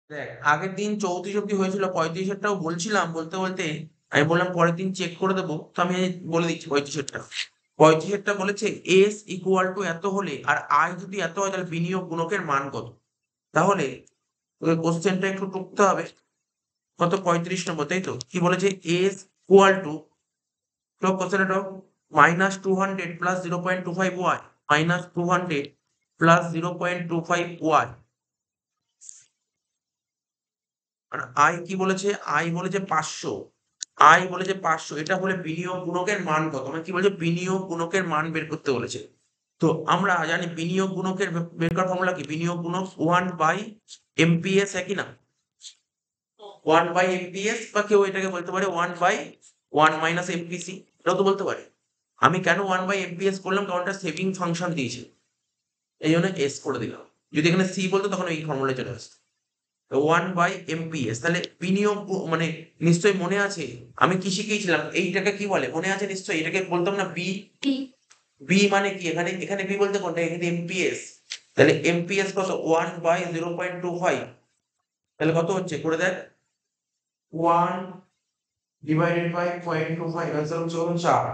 দেখ আগের দিন 34 অব্দি হয়েছিল, 35-এরটাও বলছিলাম, বলতে বলতে আমি বললাম পরের দিন চেক করে দেবো, তো আমি বলে দিচ্ছি 35-এরটা বলেছে এস ইকুয়াল টু এত হলে আর আই যদি এত হয় তাহলে বিনিয়োগ গুণকের মান কত। তাহলে ওই কোশ্চেনটা একটু টুকতে হবে। কত? 35 নম্বর, তাই তো? কি বলেছে? এস ইকুয়াল টু, তো কোশ্চেনটা -200 প্লাস 0.25 ওয়াই, -200 প্লাস 0.25 ওয়াই। আর আই কি বলেছে? আই বলেছে 500। আই বলেছে 500, এটা হলে বিনিয়োগ গুণকের মান কত, মানে কি বলেছে? বিনিয়োগ গুণকের মান বের করতে বলেছে। তো আমরা জানি বিনিয়োগ গুণকের বের করার ফর্মুলা কি? বিনিয়োগ গুণক 1/MPS, একই না? 1/MPS, বা কেউ এটাকে বলতে পারে 1/1 - MPC, এটাও তো বলতে পারে। আমি কেন 1/MPS করলাম? কারণ এটা সেভিং ফাংশন দিয়েছে, এই জন্য এস করে দিলাম। যদি এখানে সি বলতো তখন এই ফর্মুলা চলে আসতো। 1/MPS, তাহলে বিনিয়োগ মানে নিশ্চয়ই মনে আছে আমি কি শিখিয়েছিলাম, এইটাকে কি বলে মনে আছে নিশ্চয়ই? এটাকে বলতাম না বি। বি মানে কি? এখানে এখানে বি বলতে কোনটা? এখানে এমপিএস। তাহলে এমপিএস কত? 1/0.25। তাহলে কত হচ্ছে করে দেখ? 1/0.25, आंसर হচ্ছে 4।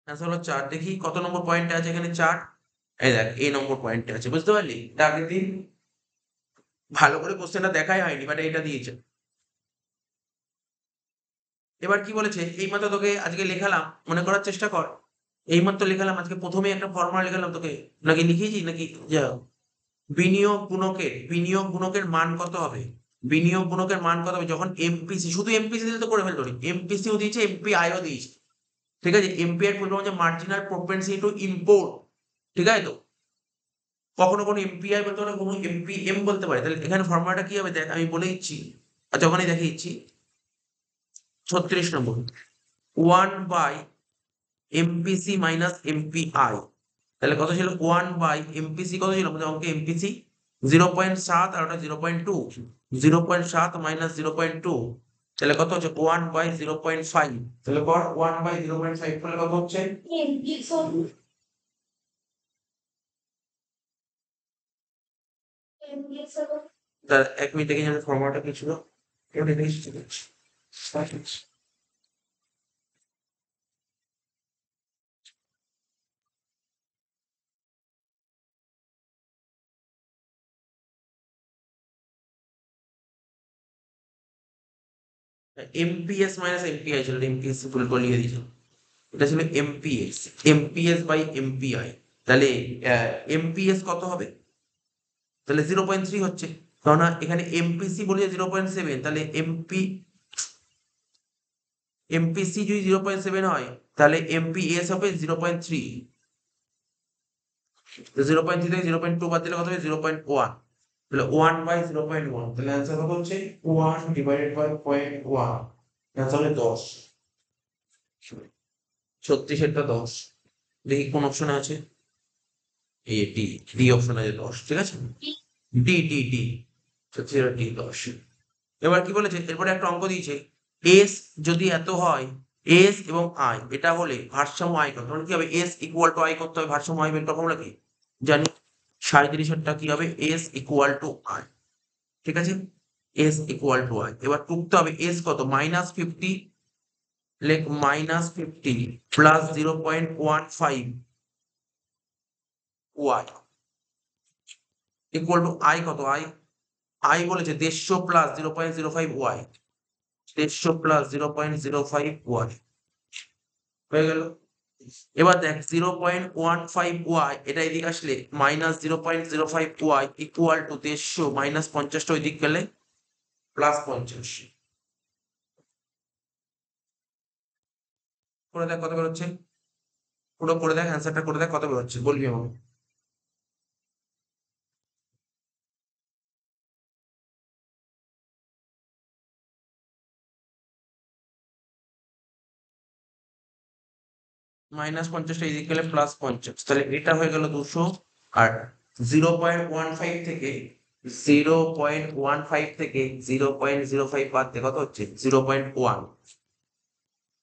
आंसर হলো 4। দেখি কত নম্বর পয়েন্টে আছে এখানে 4। এই দেখ এই নম্বর পয়েন্টে আছে, বুঝতে পারলি? এটা আগের দিন ভালো করে কোশ্চেনটা দেখাই হয়নি, বাট এটা দিয়েছে। এবার কি বলেছে? এইমাত্র তোকে আজকে লেখালাম, মনে করার চেষ্টা কর। এইমাত্র লেখালাম আজকে, প্রথমেই একটা ফর্মুলা লেখালাম তোকে, নাকি লিখিয়েছি নাকি? যা, বিনিয়োগ গুণকের মান কত হবে? বিনিয়োগ গুণকের মান কত হবে যখন এমপিসি, শুধু এমপিসি দিলে তো করে ফেলতে পারি। এমপিসিও দিয়েছে, এমপিআইও দিয়েছে। ঠিক আছে? এমপিআই ফুল ফর্ম হচ্ছে মার্জিনাল প্রপেনসিটি টু ইম্পোর্ট। ঠিক আছে তো? কখনো কোনো এমপিআই বলতে পারে, কোনো এমপিএম বলতে পারে। তাহলে এখানে ফর্মুলাটা কি হবে দেখ, আমি বলে দিচ্ছি। আচ্ছা ওখানে দেখিয়ে দিচ্ছি। 36 নম্বর, 1/MPC - MPI। তাহলে কত ছিল? 1/MPC কত ছিল আমাদের অঙ্কে? এমপিসি 0.7, আর ওটা 0.2। 0.7 - 0.2, তাহলে কত হচ্ছে? 1/0.5। তাহলে কর 1/0.5 করলে কত হচ্ছে? তা 1 মিনিট দেখে যাবে ফর্মুলাটা কি ছিল। এমপিএস - এমপিআই ছিল, এমপিএস ভুল করে লিখে দিয়েছিল। এটা ছিল এমপিএস। এমপিএস/এমপিআই। তাহলে এমপিএস কত হবে? তাহলে 0.3 হচ্ছে, কেননা এখানে এমপিসি বলেছে 0.7। তাহলে এমপিসি যদি 0.7 হয় তাহলে এমপিএস হবে 0.3। 0.3 থেকে 0.2 বাদ দিলে কত হবে? 0.1। তাহলে 1/0.1, তাহলে অ্যান্সার কত হচ্ছে? 1/0.1, অ্যান্সার হচ্ছে 10। 36-এরটা 10। দেখি কোন অপশনে আছে। এই ডি, ডি অপশন আছে 10। ঠিক আছে, ডি ডি ডি, 36 ডি 10। এবার কি বলেছে? এরপরে একটা অঙ্ক দিয়েছে, এস যদি এত হয়, এস এবং আই এটা হলে ভারসাম্য আই কত, মানে কি হবে? এস ইকুয়াল টু আই করতে হবে, ভারসাম্য আই বের করা কি জানি? 37-এরটা কি হবে? S equal to I. ঠিক আছে, এস ইকুয়াল টু আই। এবার টুকতে হবে এস কত? -50, লেখ -50 plus 0.15 Y equal to I কত? আই, আই বলেছে 150 প্লাস 0.05 ওয়াই। 150 প্লাস 0.05 ওয়াই হয়ে গেল। এবার দেখ 0.15 ওয়াই এটা এদিকে আসলে -0.05 ওয়াই ইকুয়াল টু 150 -50টা ওই দিক গেলে +50। করে দেখ কত বেরোচ্ছে, পুরো করে দেখ, অ্যান্সারটা করে দেখ কত বেরোচ্ছে, বলবি আমাকে। -50টা এদিক গেলে +50, তাহলে এটা হয়ে গেল 200। আর 0.15 থেকে 0.05 বাদ দিয়ে কত হচ্ছে? 0.1।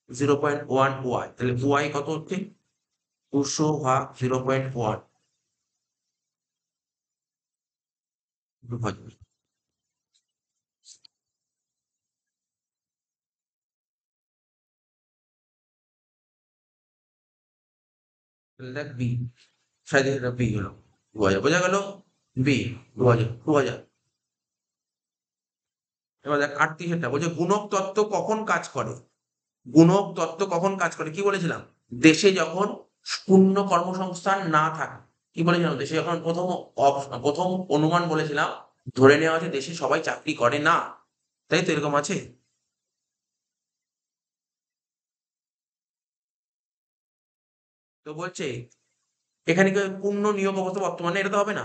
0.1 ওয়াই, তাহলে ওয়াই কত হচ্ছে? 200/0.1। বিভাজন। দেখ বি, সাইডে বি হলো 2000, বোঝা গেল? বি 2000। এবার দেখ 38টা বলছে গুণক তত্ত্ব কখন কাজ করে? গুণক তত্ত্ব কখন কাজ করে কি বলেছিলাম? দেশে যখন পূর্ণ কর্মসংস্থান না থাকে। কি বলেছিলাম? দেশে যখন প্রথম অনুমান বলেছিলাম, ধরে নেওয়া আছে দেশে সবাই চাকরি করে না, তাই তো? এরকম আছে। তো বলছে এখানে কি পূর্ণ নিয়োগ অবস্থা বর্তমানে, এটা তো হবে না।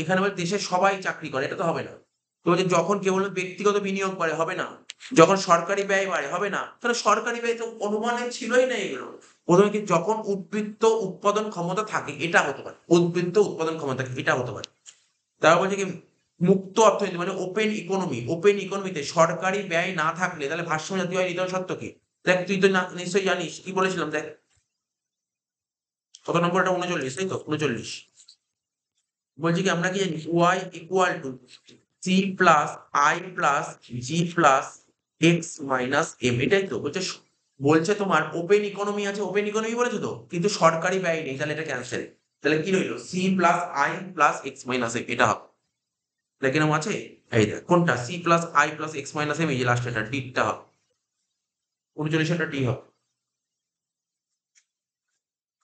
এখানে বলে দেশে সবাই চাকরি করে, এটা তো হবে না। তো বলছে যখন কেবল ব্যক্তিগত বিনিয়োগ বাড়ে, হবে না। যখন সরকারি ব্যয় বাড়ে, হবে না। তাহলে সরকারি ব্যয় তো অনুমানে ছিলই না এগুলো। প্রথমে কি যখন উদ্বৃত্ত উৎপাদন ক্ষমতা থাকে, এটা হতে পারে। উদ্বৃত্ত উৎপাদন ক্ষমতা থাকে, এটা হতে পারে। তারপর বলছে কি মুক্ত অর্থনীতি মানে ওপেন ইকোনমি। ওপেন ইকোনমিতে সরকারি ব্যয় না থাকলে তাহলে ভারসাম্য জাতীয় আয় নির্ধারণ সত্য কি? দেখ তুই তো নিশ্চয়ই জানিস কি বলেছিলাম, দেখ কত নম্বর? এটা 39, তাই তো? 39 বলছি কি আমরা কি জানি Y equal to C plus I plus G plus X minus M, এটাই তো বলছে। বলছে তোমার ওপেন ইকোনমি আছে, ওপেন ইকোনমি বলেছে তো, কিন্তু সরকারি ব্যয় নেই, তাহলে এটা ক্যান্সেল। তাহলে কি রইলো? C plus I plus X minus M, এটা হবে। তাহলে কিরকম আছে? এই দেখ কোনটা, C plus I plus X minus M, এই যে লাস্ট এটা ডিটা হবে। 39 টি হবে।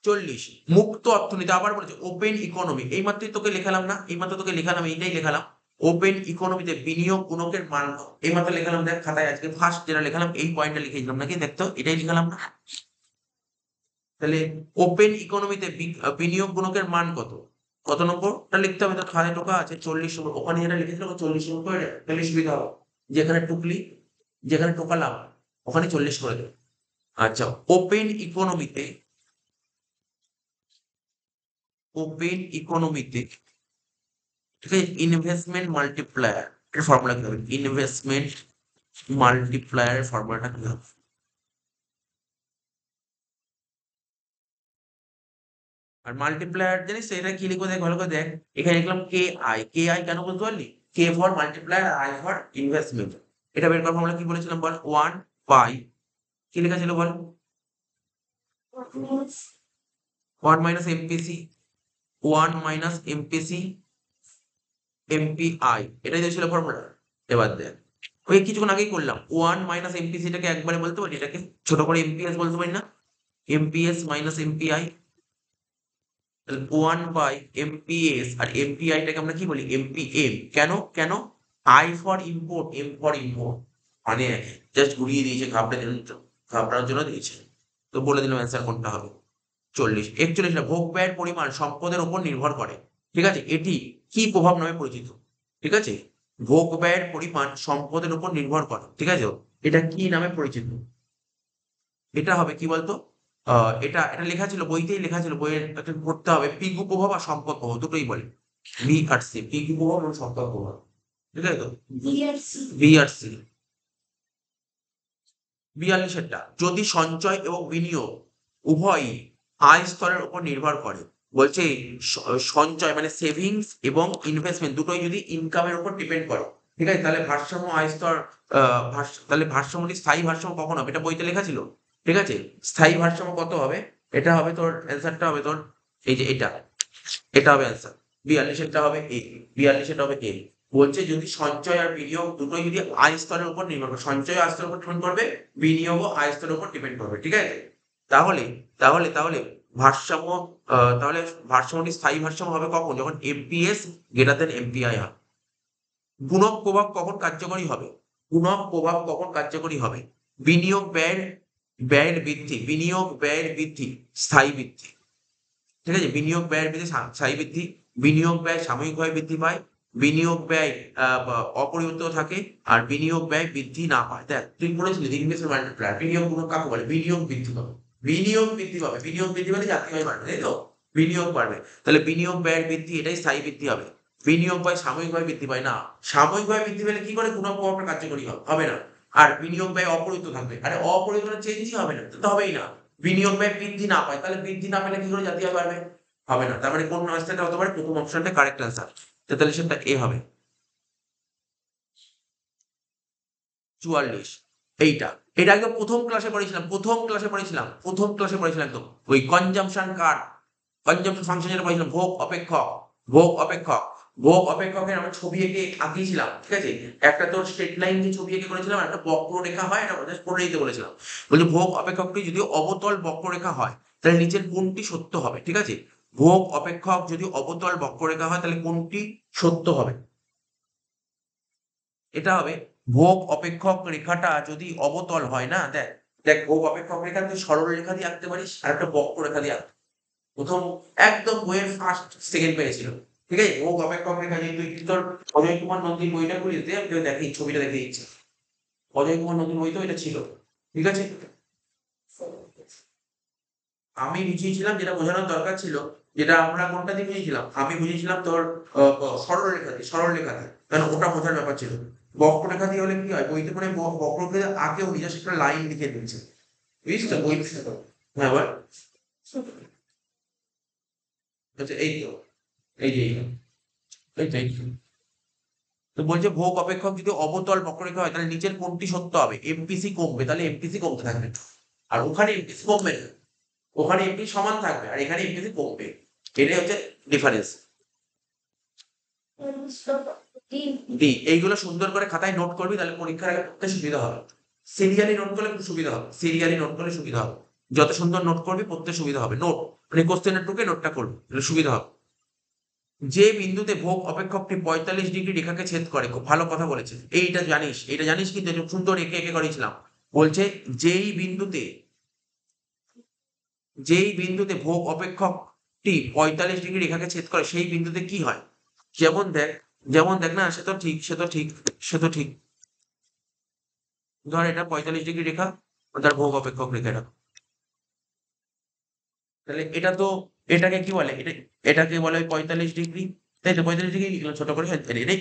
40 মুক্ত অর্থনীতি, আবার বলেছে ওপেন ইকোনমি। এই মাত্রই তোকে লেখালাম না, এই মাত্র তোকে লেখালাম, এইটাই লেখালাম। ওপেন ইকোনমিতে বিনিয়োগ গুণকের মান এই মাত্র লেখালাম। দেখ খাতায় আজকে ফার্স্ট যেটা লেখালাম এই পয়েন্টটা লিখে দিলাম নাকি, দেখতো এটাই লিখালাম না? তাহলে ওপেন ইকোনমিতে বিনিয়োগ গুণকের মান কত? কত নম্বরটা লিখতে হবে? তো খাতায় টোকা আছে 40 নম্বর, ওখানে যেটা লিখেছিল 40 নম্বর করে, তাহলে সুবিধা হবে। যেখানে টুকলি, যেখানে টোকালাম ওখানে 40 করে দেবে। আচ্ছা, ওপেন ইকোনমিতে, ওপেন ইকোনমিতে ঠিক আছে, ইনভেস্টমেন্ট মাল্টিপ্লায়ার এর ফর্মুলা কি হবে? ইনভেস্টমেন্ট মাল্টিপ্লায়ার ফর্মুলাটা কি হবে? আর মাল্টিপ্লায়ার জানিস তো এটা কি লিখবো? দেখ ভালো করে দেখ, এখানে লিখলাম কে আই। কে আই কেন বুঝতে পারলি? K for multiplier, I for investment. এটা বের করার ফর্মুলা কি বলেছিলাম বল? 1 বাই কি লেখা ছিল বল? 1 minus MPC, 1 minus MPC MPI, এটাই তো ছিল ফর্মুলা। এবার দেখ ওই কিছুক্ষণ আগেই করলাম, 1 মাইনাস এমপিসিটাকে একবারে বলতে পারি, এটাকে ছোট করে এমপিএস বলতে পারি না? MPS minus MPI, 1/MPS। আর এমপিআইটাকে আমরা কি বলি? এমপিএম। কেন কেন? I for import, M for import. মানে জাস্ট ঘুরিয়ে দিয়েছে, ঘাবড়ানোর জন্য দিয়েছে। তো বলে দিলাম অ্যান্সার কোনটা হবে। 40 41 না, ভোগ ব্যয়ের পরিমাণ সম্পদের উপর নির্ভর করে। ঠিক আছে, এটি কি প্রভাব নামে পরিচিত? ঠিক আছে, ভোগ ব্যয়ের পরিমাণ সম্পদের উপর নির্ভর করে, ঠিক আছে, এটা কি নামে পরিচিত? এটা হবে কি বলতো? এটা এটা লেখা ছিল বইতেই, লেখা ছিল বইয়ের, একটা পড়তে হবে। পিগু প্রভাব আর সম্পদ প্রভাব দুটোই বলে। বি আর সি, পিগু প্রভাব এবং সম্পদ প্রভাব। ঠিক আছে তো? বি আর সি। 42 যদি সঞ্চয় এবং বিনিয়োগ উভয়ই আয় স্তরের উপর নির্ভর করে, বলছে সঞ্চয় মানে সেভিংস এবং ইনভেস্টমেন্ট দুটোই যদি ইনকামের উপর ডিপেন্ড করে, ঠিক আছে, তাহলে ভারসাম্য আয় স্তর, তাহলে ভারসাম্যটি স্থায়ী ভারসাম্য কখন হবে? এটা বইতে লেখা ছিল। ঠিক আছে, স্থায়ী ভারসাম্য কত হবে? এটা হবে তোর অ্যান্সারটা হবে তোর এই যে এটা, এটা হবে অ্যান্সার। 42 হবে এ, 42 হবে এ। বলছে যদি সঞ্চয় আর বিনিয়োগ দুটোই যদি আয় স্তরের উপর নির্ভর করে, সঞ্চয় আয় স্তরের উপর ডিপেন্ড করবে, বিনিয়োগও আয় স্তরের উপর ডিপেন্ড করবে, ঠিক আছে। তাহলে তাহলে ভারসাম্য, তাহলে ভারসাম্যটি স্থায়ী ভারসাম্য হবে কখন? যখন এমপিএস গ্রেটার দেন এমপিআই হয়। গুণক প্রভাব কখন কার্যকরী হবে? গুণক প্রভাব কখন কার্যকরী হবে? বিনিয়োগ ব্যয়ের, ব্যয়ের বৃদ্ধি, বিনিয়োগ ব্যয়ের বৃদ্ধি, স্থায়ী বৃদ্ধি। ঠিক আছে, বিনিয়োগ ব্যয়ের বৃদ্ধি, স্থায়ী বৃদ্ধি। বিনিয়োগ ব্যয় সাময়িকভাবে বৃদ্ধি পায়, বিনিয়োগ ব্যয় অপরিবর্তিত থাকে, আর বিনিয়োগ ব্যয় বৃদ্ধি না পায়। দেখ তুই বলেছিলি ইনভেস্টমেন্ট মাল্টিপ্লায়ার, বিনিয়োগ গুণক কাকে বলে? বিনিয়োগ বৃদ্ধি পাবে, বিনিয়োগ বৃদ্ধি পাবে, বিনিয়োগ বৃদ্ধি পেলে জাতীয় আয় বাড়বে, তাই তো? বিনিয়োগ বাড়বে, তাহলে বিনিয়োগ ব্যয়ের বৃদ্ধি, এটাই স্থায়ী বৃদ্ধি হবে। বিনিয়োগ ব্যয় সাময়িকভাবে বৃদ্ধি পায় না, সাময়িকভাবে বৃদ্ধি পেলে কি করে গুণক প্রভাবটা কার্যকরী হবে না। আর বিনিয়োগ ব্যয় অপরিবর্তিত থাকবে, আরে অপরিবর্তিত চেঞ্জই হবে না, তো হবেই না। বিনিয়োগ ব্যয় বৃদ্ধি না পায়, তাহলে বৃদ্ধি না পেলে কি করে জাতীয় আয় বাড়বে? হবে না। তার মানে কোন অ্যান্সারটা হতে পারে? প্রথম অপশনটা কারেক্ট অ্যান্সার। 43 এ হবে। 44 এইটা এটা একদম প্রথম ক্লাসে পড়েছিলাম একদম ওই কনজাম্পশন কার্ড কনজাম্পশন ফাংশন যেটা পড়েছিলাম ভোগ অপেক্ষকের আমরা ছবি এঁকে আঁকিয়েছিলাম, ঠিক আছে? একটা তোর স্ট্রেট লাইন দিয়ে ছবি এঁকে করেছিলাম, একটা বক্ররেখা হয়, এটা জাস্ট পড়ে দিতে বলেছিলাম। বলছে ভোগ অপেক্ষকটি যদি অবতল বক্ররেখা হয় তাহলে নিচের কোনটি সত্য হবে, ঠিক আছে? ভোগ অপেক্ষক যদি অবতল বক্ররেখা হয় তাহলে কোনটি সত্য হবে? এটা হবে ভোগ অপেক্ষক রেখাটা যদি অবতল হয় না, দেখ দেখ ভোগ অপেক্ষক রেখা তুই সরল রেখা দিয়ে আঁকতে পারিস আর একটা বক্ররেখা দিয়ে আঁকতে, প্রথম একদম বইয়ের ফার্স্ট সেকেন্ড পেয়েছিল, ঠিক আছে? ভোগ অপেক্ষক রেখা দিয়ে তুই তোর অজয় কুমার নন্দীর বইটা খুলে দিতে আমি দেখি ছবিটা দেখে দিচ্ছি। অজয় কুমার নন্দীর বই তো এটা ছিল, ঠিক আছে? আমি বুঝিয়েছিলাম যেটা বোঝানোর দরকার ছিল, যেটা আমরা কোনটা দিয়ে বুঝিয়েছিলাম, আমি বুঝিয়েছিলাম তোর সরল রেখা দিয়ে, কারণ ওটা বোঝার ব্যাপার ছিল। বক্ররেখা দিয়ে হলে কি হয়, বইতে মানে বক্ররেখা আগেও নিজস্ব একটা লাইন লিখে দিয়েছে, বুঝিস তো বই? হ্যাঁ আবার আচ্ছা এই তো এই যে এই তো। তো বলছে ভোগ অপেক্ষক যদি অবতল বক্ররেখা হয় তাহলে নিচের কোনটি সত্য হবে? এমপিসি কমবে, তাহলে এমপিসি কমতে থাকবে, আর ওখানে এমপিসি কমবে না, ওখানে এমপি সমান থাকবে আর এখানে এমপিসি কমবে, এটাই হচ্ছে ডিফারেন্স। ডি এইগুলো সুন্দর করে খাতায় নোট করবি, তাহলে পরীক্ষার আগে পড়তে সুবিধা হবে। সিরিয়ালি নোট করলে খুব সুবিধা হবে, সিরিয়ালি নোট করলে সুবিধা হবে, যত সুন্দর নোট করবি পড়তে সুবিধা হবে। নোট মানে কোশ্চেনের টুকে নোটটা করবি, তাহলে সুবিধা হবে। যে বিন্দুতে ভোগ অপেক্ষকটি 45 ডিগ্রি রেখাকে ছেদ করে, খুব ভালো কথা বলেছে, এইটা জানিস কিন্তু এটা সুন্দর এঁকে এঁকে করেছিলাম। বলছে যেই বিন্দুতে ভোগ অপেক্ষকটি 45 ডিগ্রি রেখাকে ছেদ করে সেই বিন্দুতে কি হয়? যেমন দেখ না, সে তো ঠিক ধর এটা 45 ডিগ্রি রেখা, তার ভোগ অপেক্ষক রেখা এটা, তাহলে এটা তো এটাকে কি বলে, এটাকে বলে 45 ডিগ্রি, তাই তো? 45 ডিগ্রি লিখলাম ছোট করে,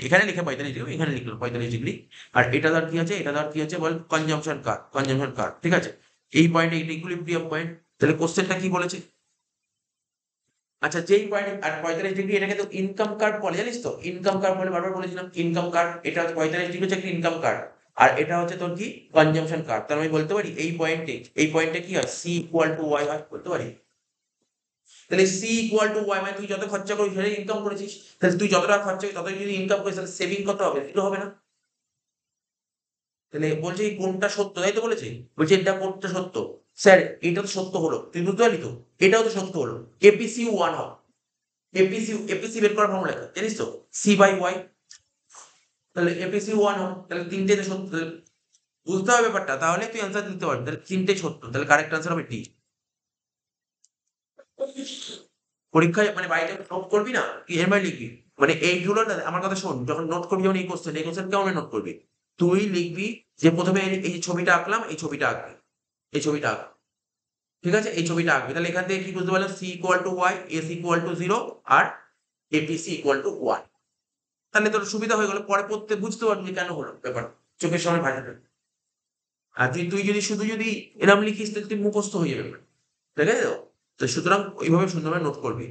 এখানে লিখে 45 ডিগ্রি, এখানে লিখলাম 45 ডিগ্রি। আর এটা ধর কি আছে, বল কনজাম্পশন কার, ঠিক আছে? এই পয়েন্ট, এটা ইকুইলিব্রিয়াম পয়েন্ট। তাহলে কোশ্চেনটা কি বলেছে? আচ্ছা যেই পয়েন্ট আর 45 ডিগ্রি, এটাকে তো ইনকাম কার্ভ বলে, জানিস তো? ইনকাম কার্ভ বলে বারবার বলেছিলাম, ইনকাম কার্ভ। এটা হচ্ছে 45 ডিগ্রি হচ্ছে একটা ইনকাম কার্ভ, আর এটা হচ্ছে তোর কি কনজাম্পশন কার্ভ। তাহলে আমি বলতে পারি এই পয়েন্টে কি হয়, সি ইকুয়াল টু ওয়াই হয়, বলতে পারি। তাহলে সি ইকুয়াল টু ওয়াই মানে তুই যত খরচা করিস সেটা ইনকাম করেছিস, তাহলে তুই যতটা খরচা করিস ততই যদি ইনকাম করিস তাহলে সেভিং কত হবে, জিরো হবে না? তাহলে বলছে এই কোনটা সত্য, তাই তো বলেছে। বলছে এটা কোনটা সত্য, স্যার এটা তো সত্য হলো, তুই বুঝতে পারলি তো? এটাও তো সত্য হলো, এপিসি ওয়ান হবে। এপিসি বের করার ফর্মুলা জানিস তো, সি বাই ওয়াই। তাহলে এপিসি ওয়ান হবে, তাহলে তিনটে তো সত্য, বুঝতে হবে ব্যাপারটা, তাহলে তুই অ্যান্সার দিতে পারবি। তাহলে তিনটে সত্য, তাহলে কারেক্ট অ্যান্সার হবে ডি। পরীক্ষায় মানে বাড়িতে নোট করবি না, কি এর মানে লিখবি, মানে এইগুলো না, আমার কথা শোন, যখন নোট করবি, যেমন এই কোশ্চেন কেমন নোট করবি, তুই লিখবি যে প্রথমে এই যে ছবিটা আঁকলাম, এই ছবিটা আঁকবি, এই ছবিটা আঁক, ঠিক আছে? এই ছবিটা আঁকবি, তাহলে এখান থেকে কি বুঝতে পারলাম, C equal to Y, S equal to 0 আর এপিসি ইকুয়াল টু 1। তাহলে তোর সুবিধা হয়ে গেল, পরে পড়তে বুঝতে পারবি যে কেন হলো ব্যাপার, চোখের সামনে ভাষা। আর তুই যদি শুধু যদি এরম লিখিস তাহলে তুই মুখস্থ হয়ে যাবে, ঠিক আছে? তো সুতরাং ওইভাবে সুন্দরভাবে নোট করবি।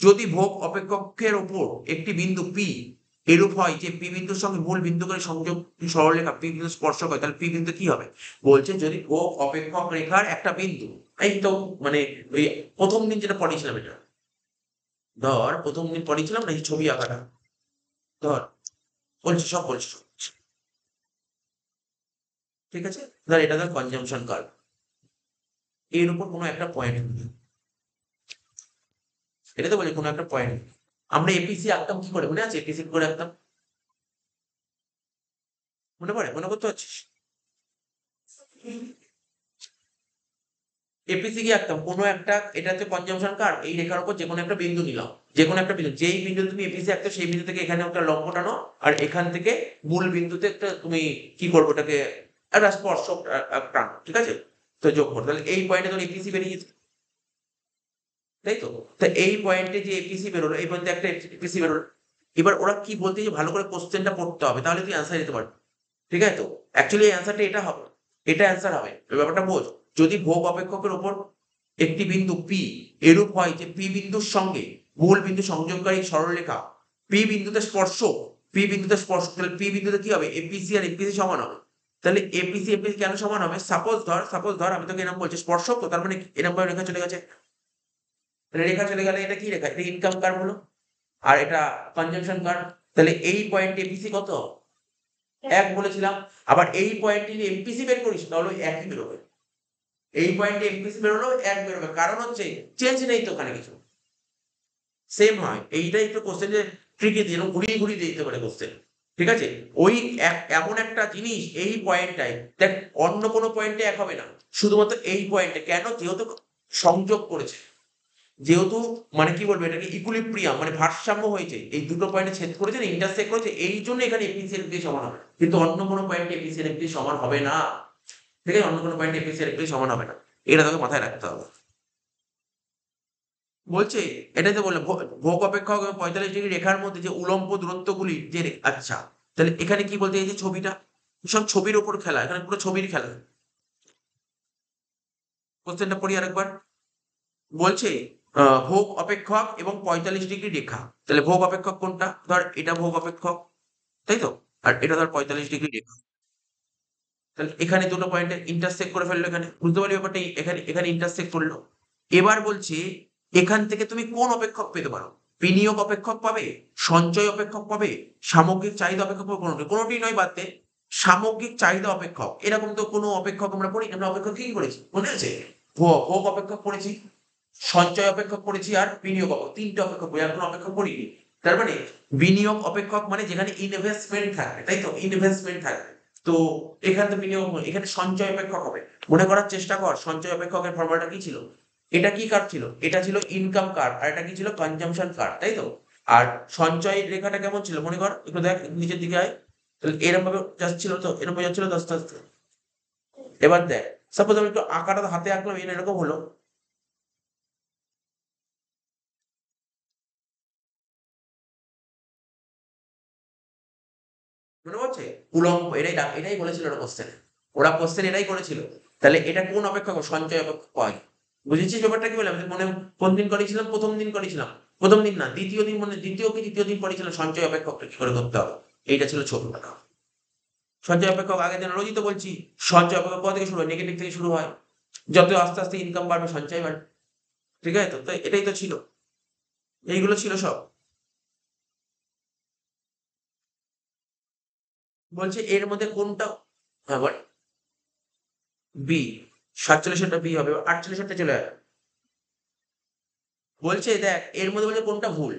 যদি ভোগ অপেক্ষকের ওপর একটি বিন্দু পি এরূপ হয় যে পি বিন্দুর সঙ্গে মূল বিন্দুকারী সংযোগ সরলরেখা পি বিন্দু স্পর্শক হয়, তাহলে পি বিন্দু কি হবে? বলছে যদি ভোগ অপেক্ষক রেখার একটা বিন্দু, এই তো মানে ওই প্রথম দিন যেটা পড়িয়েছিলাম, এটা ধর প্রথম দিন পড়িয়েছিলাম না, এই ছবি আঁকাটা, ধর বলছি, ঠিক আছে? ধর এটা ধর কনজাম্পশন কার্ভ, এর উপর কোনো একটা পয়েন্ট, এটা তো বলি কোনো একটা পয়েন্ট, আমরা এপিসি আঁকতাম কি করে, মনে আছে? এপিসি করে আঁকতাম, মনে করতে পারছিস? এপিসি কি আঁকতাম কোনো একটা, এটা হচ্ছে কনজাম্পশন কার্ভ, এই রেখার উপর যে কোনো একটা বিন্দু নিলাম, যে কোনো একটা বিন্দু, যেই বিন্দু তুমি এপিসি আঁকতো সেই বিন্দু থেকে এখানে একটা লম্ব টানো, আর এখান থেকে মূল বিন্দুতে একটা তুমি কি করবো, ওটাকে একটা স্পর্শক টানো, ঠিক আছে? তো যোগ করো, তাহলে এই পয়েন্টে তোমার এপিসি বেরিয়ে গেছে, তাই তো? তা এই পয়েন্টে যে এপিসি বেরোলো, এই পয়েন্টে একটা এপিসি বেরোলো। এবার ওরা কি বলতে, যে ভালো করে কোশ্চেনটা পড়তে হবে, তাহলে তুই অ্যান্সার দিতে পারবি, ঠিক আছে? তো অ্যাকচুয়ালি অ্যান্সারটা এটা হবে, এটা অ্যান্সার হবে, ব্যাপারটা বোঝ। যদি ভোগ অপেক্ষকের উপর একটি বিন্দু পি এরূপ হয় যে পি বিন্দুর সঙ্গে মূল বিন্দু সংযোগকারী সরলরেখা পি বিন্দুতে স্পর্শ, তাহলে পি বিন্দুতে কি হবে, এপিসি আর এপিসি সমান হবে, তাহলে এপিসি এপিসি কেন সমান হবে? সাপোজ ধর আমি তোকে এরকম বলছি স্পর্শক, তো তার মানে এরকম ভাবে রেখা চলে গেছে, তাহলে রেখা চলে গেলে এটা কি রেখা? এটা ইনকাম কার্ভ হলো, আর এটা কনজাম্পশন কার্ভ। তাহলে এই পয়েন্ট এপিসি কত? 1 বলেছিলাম। আবার এই পয়েন্টে যদি এমপিসি বের করিস তাহলে একই বেরোবে। এই পয়েন্টে এমপিসি বেরোলেও 1 বেরোবে, কারণ হচ্ছে চেঞ্জ নেই তো ওখানে কিছু, সেম হয়। এইটাই একটু কোশ্চেনে ট্রিকি দিয়ে ঘুরিয়ে ঘুরিয়ে দিতে পারে কোশ্চেন, ঠিক আছে? ওই এমন একটা জিনিস এই পয়েন্টটাই দেখ, অন্য কোনো পয়েন্টে 1 হবে না, শুধুমাত্র এই পয়েন্টে। কেন? যেহেতু সংযোগ করেছে, যেহেতু মানে কি বলবো, এটাকে ইকুইলিব্রিয়াম মানে ভারসাম্য হয়েছে, এই দুটো পয়েন্টে ছেদ করেছে না, ইন্টারসেক্ট করেছে, এই জন্য এখানে এপিসি আর এপিসি সমান হবে। কিন্তু অন্য কোনো পয়েন্টে এপিসি আর এপিসি সমান হবে না, ঠিক আছে? অন্য কোনো পয়েন্টে এপিসি আর এপিসি সমান হবে না, এটা তোকে মাথায় রাখতে হবে। বলছে এটাই তো বললাম, ভোগ অপেক্ষক এবং 45 ডিগ্রি রেখার মধ্যে যে উলম্ব দূরত্বগুলি যে আচ্ছা, তাহলে এখানে কি বলতে এই যে ছবিটা, সব ছবির উপর খেলা, এখানে পুরো ছবির খেলা। কোশ্চেনটা পড়ি আরেকবার। বলছে ভোগ অপেক্ষক এবং 45 ডিগ্রি রেখা, তাহলে ভোগ অপেক্ষক কোনটা? ধর এটা ভোগ অপেক্ষক, তাই তো, আর এটা ধর 45 ডিগ্রি রেখা। তাহলে এখানে দুটো পয়েন্টে ইন্টারসেক্ট করে ফেললো, এখানে বুঝতে পারলি ব্যাপারটা? এখানে এখানে ইন্টারসেক্ট করলো। এবার বলছে এখান থেকে তুমি কোন অপেক্ষক পেতে পারো? বিনিয়োগ অপেক্ষক পাবে, সঞ্চয় অপেক্ষক পাবে, সামগ্রিক চাহিদা অপেক্ষক পাবে, কোনোটি নয় বাদ দে। সামগ্রিক চাহিদা অপেক্ষক, এরকম তো কোনো অপেক্ষক আমরা পড়ি, আমরা অপেক্ষক কি করেছি মনে আছে? ভোগ অপেক্ষক পড়েছি, সঞ্চয় অপেক্ষক পড়েছি, আর বিনিয়োগ তিনটে অপেক্ষক পড়ি, আর কোনো অপেক্ষক পড়িনি। তার মানে বিনিয়োগ অপেক্ষক মানে যেখানে ইনভেস্টমেন্ট থাকবে, তাই তো, ইনভেস্টমেন্ট থাকবে। তো এখানে তো বিনিয়োগ নয়, এখানে সঞ্চয় অপেক্ষক হবে। মনে করার চেষ্টা কর সঞ্চয় অপেক্ষকের ফর্মুলাটা কি ছিল? এটা কি কার্ভ ছিল? এটা ছিল ইনকাম কার্ভ, আর এটা কি ছিল? কনজাম্পশন কার্ভ, তাই তো। আর সঞ্চয় রেখাটা কেমন ছিল মনে কর, একটু দেখ নিচের দিকে আয়। তাহলে এরকম ভাবে যাচ্ছিল, তো এরকম যাচ্ছিল আস্তে আস্তে। এবার দেখ, সাপোজ আমি একটু আঁকাটা হাতে আঁকলাম, এরকম হলো, মনে পড়ছে? উলম্ব, এটাই বলেছিল ওরা কোশ্চেন, এটাই করেছিল। তাহলে এটা কোন অপেক্ষক? সঞ্চয় অপেক্ষক হয়। বুঝেছিস ব্যাপারটা কি বললাম? মনে কোন দিন করেছিলাম? প্রথম দিন করেছিলাম, প্রথম দিন না, দ্বিতীয় দিন, মানে দ্বিতীয় কি তৃতীয় দিন করেছিলাম সঞ্চয় অপেক্ষকটা কি করে করতে হবে। এইটা ছিল ছোটটা। সঞ্চয় অপেক্ষক আগের দিন রোজই তো বলছি, সঞ্চয় অপেক্ষক কোথা থেকে শুরু হয়? নেগেটিভ থেকে শুরু হয়। যত আস্তে আস্তে ইনকাম বাড়বে সঞ্চয় বাড়বে, ঠিক আছে তো? তাই এটাই তো ছিল, এইগুলো ছিল সব। বলছে এর মধ্যে কোনটা, হ্যাঁ বল। বি, 47টা বি হবে, 48টা চলে যাবে। বলছে দেখ এর মধ্যে বলছে কোনটা ভুল,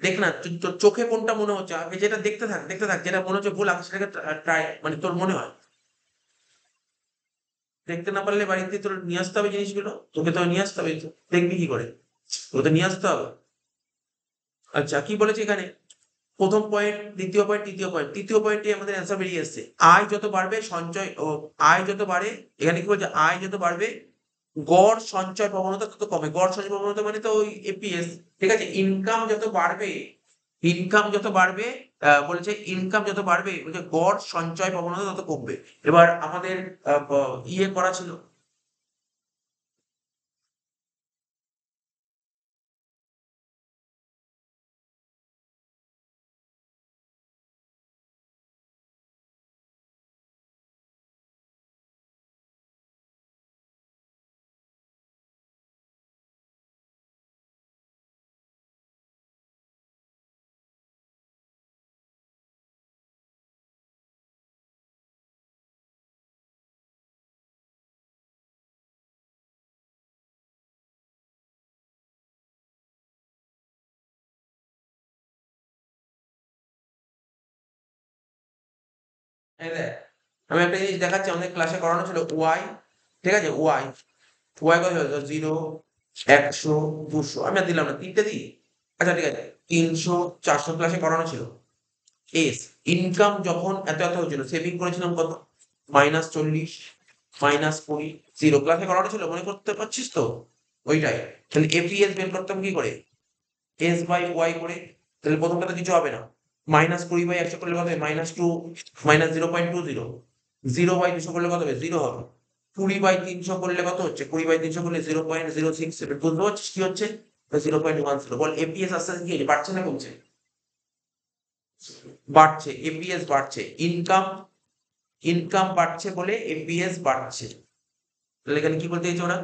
দেখ না তোর চোখে কোনটা মনে হচ্ছে, আগে যেটা দেখতে থাক, যেটা মনে হচ্ছে ভুল, আগে সেটাকে ট্রাই, মানে তোর মনে হয়। দেখতে না পারলে বাড়িতে তোর নিয়ে আসতে হবে জিনিসগুলো, তোকে তো নিয়ে আসতে হবে তো। দেখবি কি করে? তোকে তো নিয়ে আসতে হবে। আচ্ছা কি বলেছে এখানে? প্রথম পয়েন্ট, দ্বিতীয় পয়েন্ট, তৃতীয় পয়েন্ট, তৃতীয় পয়েন্টে আমাদের অ্যান্সার বেরিয়ে এসছে। আয় যত বাড়বে সঞ্চয় ও, আয় যত বাড়ে, এখানে কি বলছে? আয় যত বাড়বে গড় সঞ্চয় প্রবণতা তত কমে। গড় সঞ্চয় প্রবণতা মানে তো ওই এপিএস, ঠিক আছে? ইনকাম যত বাড়বে, ইনকাম যত বাড়বে, বলেছে ইনকাম যত বাড়বে বলছে গড় সঞ্চয় প্রবণতা তত কমবে। এবার আমাদের ইয়ে করা ছিল, এই দেখ আমি একটা জিনিস দেখাচ্ছি, আমাদের ক্লাসে করানো ছিল ওয়াই, ঠিক আছে? ওয়াই, ওয়াই কত হলো? 0, 100, 200, আমি আর দিলাম না, তিনটে দিই। আচ্ছা ঠিক আছে, 300, 400 ক্লাসে করানো ছিল। এস, ইনকাম যখন এত এত হয়েছিল, সেভিং করেছিলাম কত? -40, -20, 0, ক্লাসে করানো ছিল, মনে করতে পারছিস তো? ওইটাই। তাহলে এপিএস বের করতাম কি করে? এস বাই ওয়াই করে। তাহলে প্রথমটা তো কিছু হবে না, -20/100 করলে কত হবে? -2, -0.20, 0/200 করলে কত হবে? 0 হবে। 20/300 করলে কত হচ্ছে? 20/300 করলে 0.067, বুঝতে পারছিস কি হচ্ছে? 0.10। বল এপিএস আস্তে আস্তে কি হচ্ছে? বাড়ছে না কমছে? বাড়ছে, এপিএস বাড়ছে। ইনকাম ইনকাম বাড়ছে বলে এপিএস বাড়ছে। তাহলে এখানে কি বলতে চাইছে ওরা?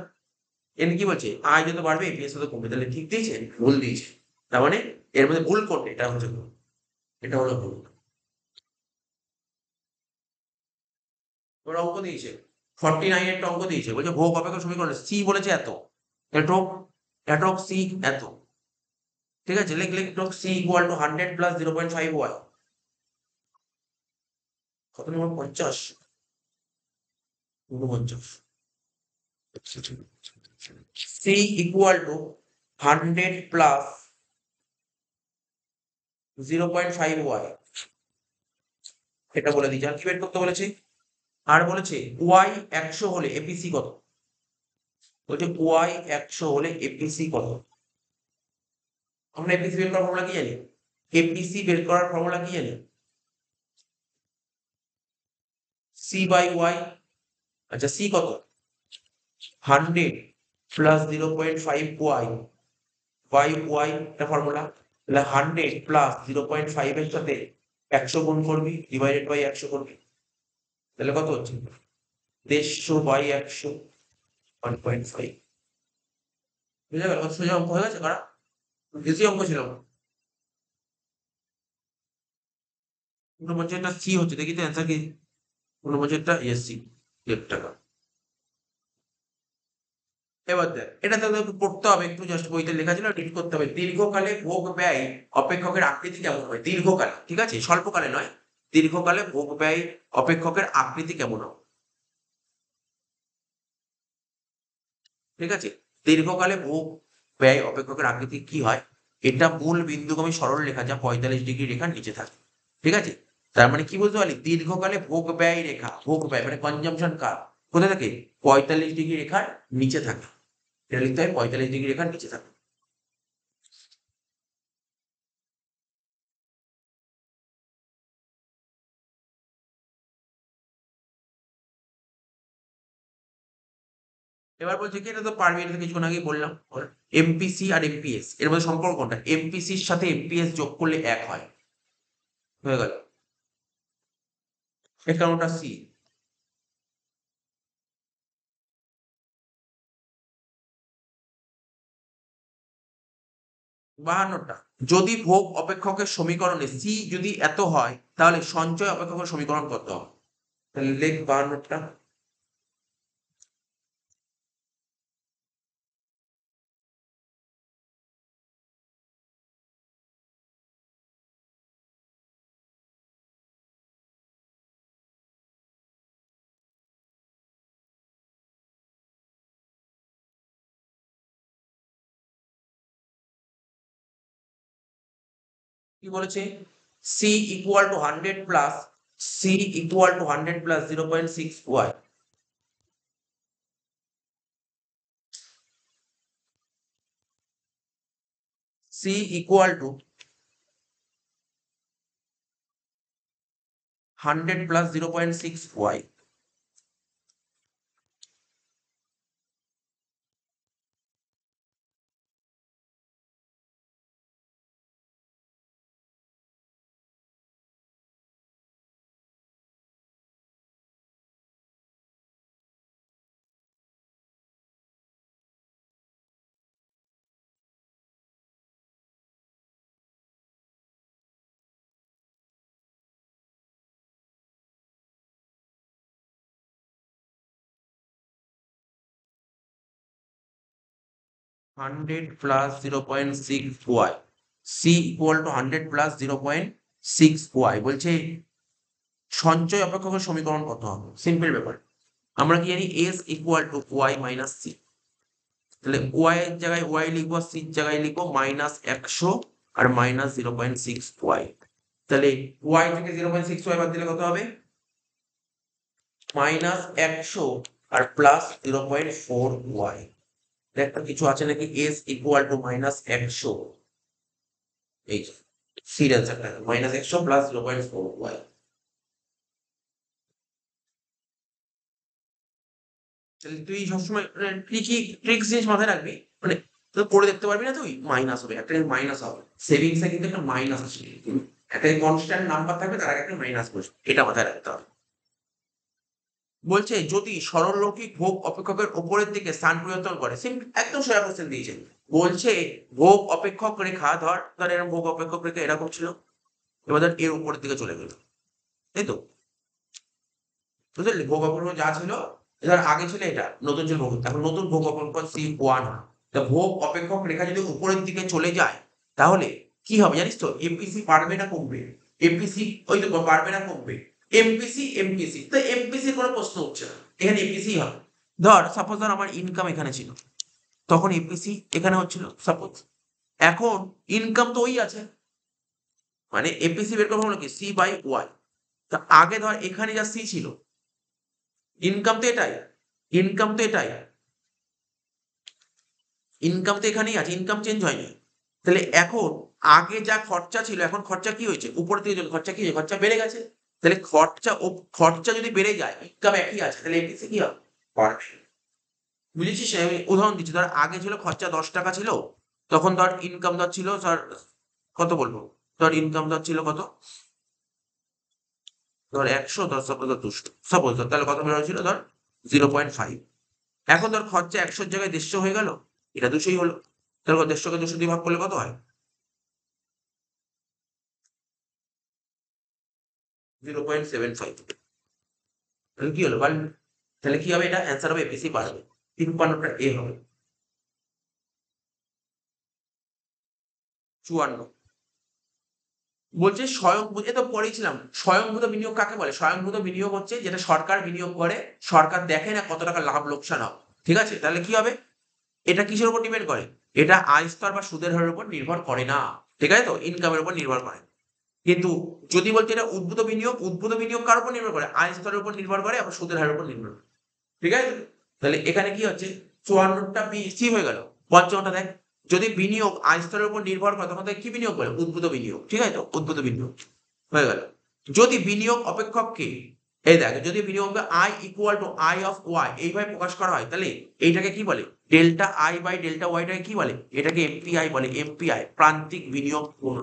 এখানে কি বলছে? আয় যত বাড়বে এপিএস তত কমবে। তাহলে ঠিক দিয়েছে? ভুল দিয়েছে। তার মানে এর মধ্যে ভুল কোনটা? এটা হচ্ছে ভুল। এটা হলো ভুল। ওরা অঙ্ক দিয়েছে 49 এর অঙ্ক দিয়েছে, বলছে ভোগ অপেক্ষক সমীকরণ সি বলেছে এত, এটক এটক সি এত। ঠিক আছে, লিখ লিখ এটক C equal to 100 plus 0.5 Y. কত নম্বর? 50, 49। C equal to 100 plus 0.5 Y, এটা বলে দিয়েছে। আর কি বের করতে বলেছে? আর বলেছে ওয়াই 100 হলে এপিসি কত। বলছে ওয়াই 100 হলে এপিসি কত। আমরা এপিসি বের করার ফর্মুলা কি জানি? এপিসি বের করার ফর্মুলা কি জানি? C by Y. আচ্ছা, সি কত? 100 প্লাস 0.5 ওয়াই বাই ওয়াই, এটা ফর্মুলা। তাহলে 100 প্লাস 0.5 এর সাথে 100 গুণ করবি, ডিভাইডেড বাই 100 করবি। তাহলে কত হচ্ছে? 150 বাই 100, 1.5। বুঝা গেল? কত সোজা অঙ্ক হয়ে গেছে কারা? বেশি অঙ্ক ছিল না। 49টা সি হচ্ছে, দেখি তো অ্যান্সার কি? 49টা এসসি, 1.5 টাকা। এবার দেখ, এটা তো তোকে পড়তে হবে একটু, জাস্ট বইতে লেখা ছিল, রিড করতে হবে। দীর্ঘকালে ভোগ ব্যয় অপেক্ষকের আকৃতি কেমন হয়? দীর্ঘকালে, ঠিক আছে, স্বল্পকালে নয়। দীর্ঘকালে ভোগ ব্যয় অপেক্ষকের আকৃতি কেমন হয়? ঠিক আছে, দীর্ঘকালে ভোগ ব্যয় অপেক্ষকের আকৃতি কি হয়? এটা মূল বিন্দুগামী সরল রেখা যা 45 ডিগ্রি রেখার নিচে থাকে। ঠিক আছে, তার মানে কি বলতে পারি? দীর্ঘকালে ভোগ ব্যয় রেখা, ভোগ ব্যয় মানে কনজাম্পশন কার কোথায় থাকে? 45 ডিগ্রি রেখার নিচে থাকে। এটা লিখতে হয় 45 ডিগ্রি রেখার নিচে থাকে। এবার বলছে কি, এটা তো পারবি, এটা তো কিছুক্ষণ আগেই বললাম। এমপিসি আর এমপিএস এর মধ্যে সম্পর্ক কোনটা? এমপিসির সাথে এমপিএস যোগ করলে 1 হয়। হয়ে গেল। এখানে ওটা সি। 52টা। যদি ভোগ অপেক্ষকের সমীকরণে সি যদি এত হয়, তাহলে সঞ্চয় অপেক্ষকের সমীকরণ কত হবে? তাহলে লেখ 52টা। কি বলেছে? C equal to 100 plus, C equal to 100 plus 0.6 Y. C equal to 100 plus 0.6 Y. 100 plus 0.6 Y, C equal to 100 plus 0.6 Y. বলছে সঞ্চয় অপেক্ষকের সমীকরণ কত হবে? সিম্পল ব্যাপার। আমরা কি জানি? S equal to Y minus C. তাহলে ওয়াই এর জায়গায় ওয়াই লিখবো, সির জায়গায় লিখবো -100 আর -0.6 ওয়াই। তাহলে ওয়াই থেকে 0.6 ওয়াই বাদ দিলে কত হবে? -100 আর প্লাস 0.4 ওয়াই। একটা কিছু আছে নাকি? এস ইকুয়াল টু -100, এই যে সির অ্যান্সারটা -100 প্লাস 0.4 ওয়াই। তাহলে তুই সবসময় ট্রিকি ট্রিক্স জিনিস মাথায় রাখবি। মানে তুই করে দেখতে পারবি না, তুই মাইনাস হবে, একটা মাইনাস হবে। সেভিংস এ কিন্তু একটা মাইনাস আসবে, একটা কনস্ট্যান্ট নাম্বার থাকবে, তার আগে একটা মাইনাস বসবে, এটা মাথায় রাখতে হবে। বলছে যদি সরলরৈখিক ভোগ অপেক্ষকের উপরের দিকে স্থান পরিবর্তন করে, একদম সোজা কোশ্চেন দিয়েছে। বলছে ভোগ অপেক্ষক রেখা ধর ধর এরকম ভোগ অপেক্ষক রেখা এরকম ছিল, এবার ধর এর উপরের দিকে চলে গেল, তাই তো? বুঝলি, ভোগ অপেক্ষক যা ছিল, ধর আগে ছিল এটা, নতুন ছিল ভোগ, এখন নতুন ভোগ অপেক্ষক C1। তা ভোগ অপেক্ষক রেখা যদি উপরের দিকে চলে যায় তাহলে কি হবে জানিস তো? এমপিসি বাড়বে না কমবে? এমপিসি ওই তো বাড়বে না কমবে? এমপিসি এমপিসি তো এমপিসির কোনো প্রশ্ন উঠছে না, এখানে এমপিসি হবে। ধর সাপোজ ধর আমার ইনকাম এখানে ছিল, তখন এমপিসি এখানে হচ্ছিল সাপোজ। এখন ইনকাম তো ওই আছে, মানে এমপিসি বের করবো হলো কি C/Y। তা আগে ধর এখানে যা সি ছিল, ইনকাম তো এটাই, ইনকাম তো এটাই, ইনকাম তো এখানেই আছে, ইনকাম চেঞ্জ হয়নি। তাহলে এখন আগে যা খরচা ছিল, এখন খরচা কি হয়েছে? উপর থেকে যদি খরচা কি হয়েছে? খরচা বেড়ে গেছে। তাহলে খরচা যদি বেড়ে যায়, ইনকাম একই আছে, তাহলে এমপিসি কি হবে? বাড়বে। বুঝেছিস? আমি উদাহরণ দিচ্ছি, ধর আগে ছিল খরচা 10 টাকা ছিল, তখন ধর ইনকাম ধর ছিল ধর কত বলবো, ধর ইনকাম ধর ছিল কত, ধর 100, ধর সাপোজ ধর 200, সাপোজ ধর, তাহলে কত বের হয়েছিল ধর 0.5। এখন ধর খরচা 100 জায়গায় 150 হয়ে গেল, এটা 200 হলো। তাহলে 150 কে 200 দিয়ে ভাগ করলে কত হয়? 0.75। তাহলে কি হলো? বাড়বে। তাহলে কি হবে? এটা অ্যান্সার হবে এপিসি বাড়বে। 53টা এ হবে। 54 বলছে এ তো পড়েছিলাম, স্বয়ংভূত বিনিয়োগ কাকে বলে? স্বয়ংভূত বিনিয়োগ হচ্ছে যেটা সরকার বিনিয়োগ করে, সরকার দেখে না কত টাকা লাভ লোকসান হবে। ঠিক আছে? তাহলে কি হবে? এটা কিসের উপর ডিপেন্ড করে? এটা আয় স্তর বা সুদের হারের উপর নির্ভর করে না। ঠিক আছে তো? ইনকামের উপর নির্ভর করে। কিন্তু যদি বলতে এটা উদ্ভূত বিনিয়োগ, উদ্ভূত বিনিয়োগ কার উপর নির্ভর করে? আয় স্তরের উপর নির্ভর করে, আবার সুদের হারের উপর নির্ভর করে। ঠিক আছে? তাহলে এখানে কি হচ্ছে? 54টা বি সি হয়ে গেল। 55টা দেখ, যদি বিনিয়োগ আয় স্তরের উপর নির্ভর করে তখন তাকে কি বিনিয়োগ বলে? উদ্ভূত বিনিয়োগ। ঠিক আছে তো? উদ্ভূত বিনিয়োগ হয়ে গেল। যদি বিনিয়োগ অপেক্ষককে, এই দেখ, যদি বিনিয়োগকে I equal to I of Y এইভাবে প্রকাশ করা হয়, তাহলে এইটাকে কি বলে? ডেল্টা আই বাই ডেল্টা ওয়াইটাকে কি বলে? এটাকে এমপিআই বলে। এমপিআই প্রান্তিক বিনিয়োগ কোণ।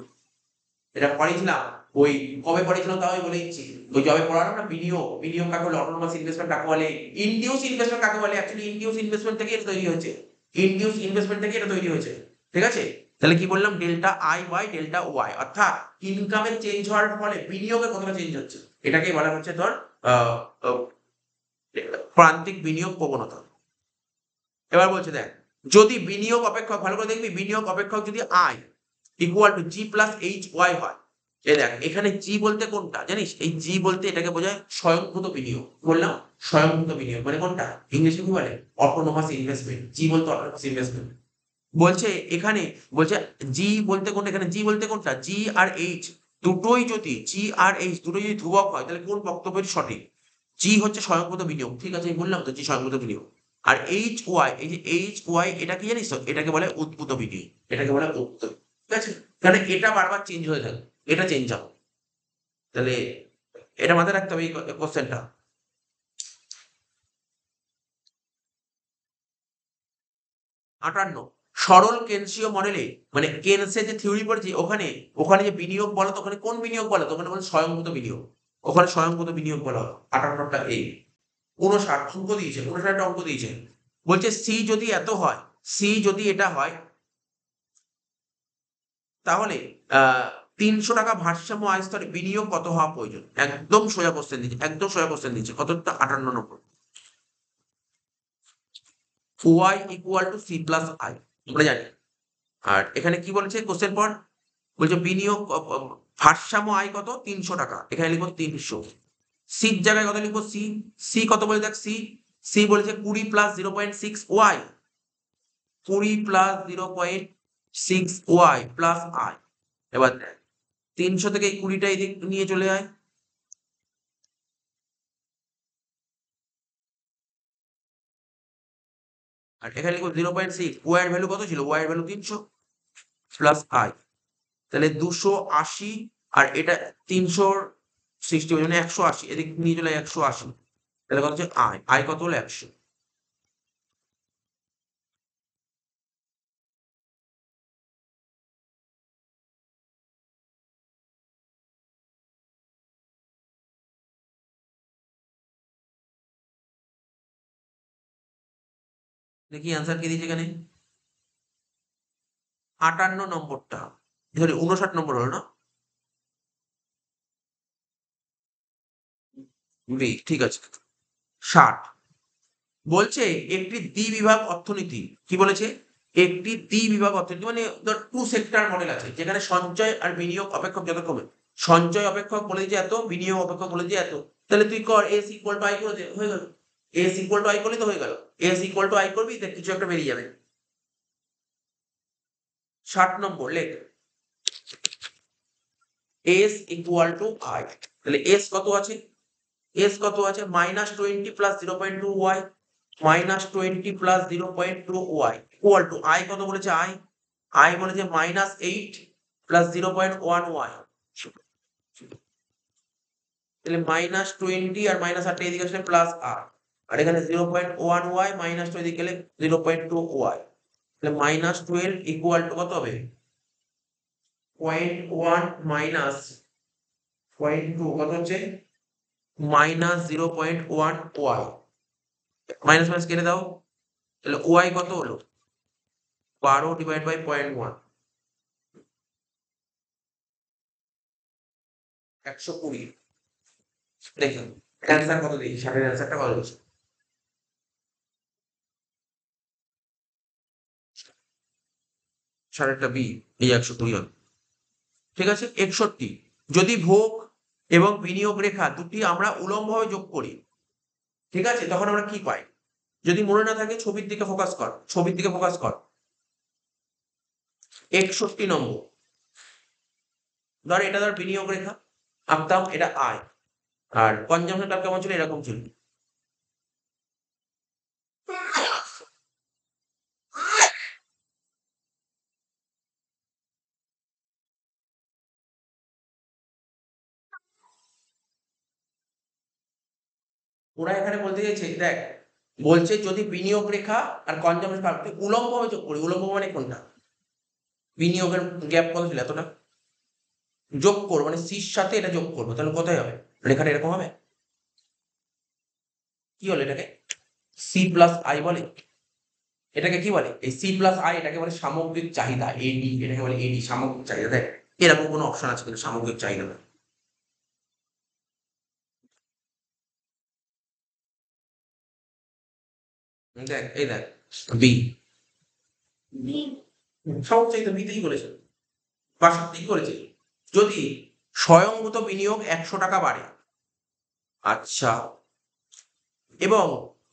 এটা পড়েছিলাম, ওই কবে পড়েছিলাম তাও আমি বলে দিচ্ছি। ওই যবে পড়ালাম না বিনিয়োগ, বিনিয়োগ কাকে বলে, অটোনোমাস ইনভেস্টমেন্ট কাকে বলে, ইনডিউস ইনভেস্টমেন্ট কাকে বলে, অ্যাকচুয়ালি ইনডিউস ইনভেস্টমেন্ট থেকে এটা তৈরি হয়েছে। ইনডিউস ইনভেস্টমেন্ট থেকে এটা তৈরি হয়েছে। ঠিক আছে? তাহলে কি বললাম? Delta I by delta Y, অর্থাৎ ইনকামের চেঞ্জ হওয়ার ফলে বিনিয়োগে কতটা চেঞ্জ হচ্ছে, এটাকেই বলা হচ্ছে তোর আহ, আহ, প্রান্তিক বিনিয়োগ প্রবণতা। এবার বলছে দেখ, যদি বিনিয়োগ অপেক্ষক, ভালো করে দেখবি, বিনিয়োগ অপেক্ষক যদি I equal to G plus H Y হয়, এই দেখ এখানে জি বলতে কোনটা জানিস? এই জি বলতে এটাকে বোঝায় স্বয়ংভূত বিনিয়োগ। বললাম স্বয়ংভূত বিনিয়োগ মানে কোনটা? ইংলিশে কি বলে? Autonomous investment. জি বলতে অটোনোমাস ইনভেস্টমেন্ট। বলছে এখানে, বলছে জি বলতে কোনটা? এখানে জি বলতে কোনটা? জি আর এইচ দুটোই যদি, জি আর এইচ দুটোই যদি ধ্রুবক হয় তাহলে কোন বক্তব্যটি সঠিক? জি হচ্ছে স্বয়ংভূত বিনিয়োগ। ঠিক আছে, আমি বললাম তো জি স্বয়ংভূত বিনিয়োগ। আর এইচ ওয়াই, এই যে এইচ ওয়াই এটা কি জানিস তো? এটাকে বলে উদ্ভূত বিনিয়োগ। এটাকে বলে উদ্ভূত। ঠিক আছে? কারণ এটা বারবার চেঞ্জ হয়ে থাকে, এটা চেঞ্জ হবে। তাহলে এটা মাথায় রাখতে হবে এই কোশ্চেনটা। 58 সরল কেন্সীয় মডেলে, মানে কেনসে যে থিওরি পড়েছি ওখানে, ওখানে যে বিনিয়োগ বলো তো, ওখানে কোন বিনিয়োগ বলো তো? ওখানে বলে স্বয়ংভূত বিনিয়োগ। ওখানে স্বয়ংভূত বিনিয়োগ বলা হয়। 58টা এই 59 অঙ্ক দিয়েছে, 59টা অঙ্ক দিয়েছে। বলছে সি যদি এত হয়, সি যদি এটা হয়, তাহলে আহ 300 টাকা ভারসাম্য আয় স্তরে বিনিয়োগ কত হওয়া প্রয়োজন? একদম সোজা কোশ্চেন দিচ্ছে, একদম সোজা কোশ্চেন দিচ্ছে। কতটা? 58 নম্বর। Y equal to C plus I, আমরা জানি। আর এখানে কি বলেছে কোশ্চেন পর? বলছে বিনিয়োগ ভারসাম্য আয় কত? 300 টাকা। এখানে লিখবো 300। সির জায়গায় কত লিখবো? সি। সি কত বলে দেখ, সি, সি বলেছে 20 plus 0.6 Y, 20 plus 0.6 Y plus I. এবার দেখ 300 থেকে এই 20টা এদিক নিয়ে চলে আয়। আর এখানে লিখবো 0.6, ওয়াই এর ভ্যালু কত ছিল? ওয়াই এর ভ্যালু 300 প্লাস আই, তাহলে 280। আর এটা 360 মানে 180, এদিক নিয়ে চলে 180। তাহলে কত হচ্ছে? আই, আই কত হলো? 100। দেখি অ্যান্সার কি দিয়েছে এখানে, 58 নম্বরটা, সরি 59 নম্বর হলো না, বি, ঠিক আছে। 60 বলছে একটি দ্বিবিভাগ অর্থনীতি, কি বলেছে, একটি দ্বিবিভাগ অর্থনীতি মানে ধর টু সেক্টর মডেল আছে যেখানে সঞ্চয় আর বিনিয়োগ অপেক্ষক যথাক্রমে, সঞ্চয় অপেক্ষক বলে দিয়েছে এত, বিনিয়োগ অপেক্ষক বলে দিয়েছে এত, তাহলে তুই কর এস ইকুয়াল টু আই করে দে, হয়ে গেল। এস ইকুয়াল টু আই করলে তো হয়ে গেল, এস ইকুয়াল টু আই করবি দেখ কিছু একটা বেরিয়ে যাবে। 60 নম্বর লেখ, এস ইকুয়াল টু আই, তাহলে এস কত আছে, এস কত আছে, -20 plus 0.2 Y, -20 plus 0.2 Y equal to I কত বলেছে, আই আই বলেছে -8 প্লাস 0.1 ওয়াই, তাহলে -20 আর -8 এদিকে আসলে প্লাস আর এখানে 0.1 ওয়াই মাইনাস টু এদিকে গেলে 0.2 ওয়াই, তাহলে -12 ইকুয়াল টু কত হবে, 0.1 মাইনাস 0.2 কত হচ্ছে, -0.1 ওয়াই, মাইনাস মাইনাস কেটে দাও, তাহলে ওয়াই কত হলো, 12 ডিভাইড বাই 0.1, 120। দেখুন অ্যান্সার কত দেখি, 60 এর অ্যান্সারটা কত হচ্ছে, সাড়েটা বি, এই 120 হবে। ঠিক আছে। 61 যদি ভোগ এবং বিনিয়োগ রেখা দুটি আমরা উলম্বভাবে যোগ করি, ঠিক আছে, তখন আমরা কি পাই, যদি মনে না থাকে ছবির দিকে ফোকাস কর, ছবির দিকে ফোকাস কর। 61 নম্বর, ধর এটা ধর বিনিয়োগ রেখা আঁকতাম, এটা আয়, আর কনজাম্পশন টার্ম কেমন ছিল, এরকম ছিল। ওরা এখানে বলতে চাইছে দেখ, বলছে যদি বিনিয়োগ রেখা আর কনজাম্পশন টার্ম উলম্বভাবে যোগ করি, উলম্ব মানে কোনটা, বিনিয়োগের গ্যাপ কত ছিল এতটা, যোগ করবো মানে সির সাথে এটা যোগ করবো, তাহলে কোথায় হবে, রেখাটা এরকম হবে, কি বলে এটাকে, সি প্লাস আই বলে, এটাকে কি বলে, এই সি প্লাস আই এটাকে বলে সামগ্রিক চাহিদা, এডি, এটাকে বলে এডি, সামগ্রিক চাহিদা। দেখ এরকম কোনো অপশন আছে কিন্তু সামগ্রিক চাহিদা না। দেখ এই দেখ, বি, সামগ্রিক চাহিদা বিতেই বলেছে, বা সত্যি বলেছে, যদি স্বয়ংভূত বিনিয়োগ 100 টাকা বাড়ে, আচ্ছা, এবং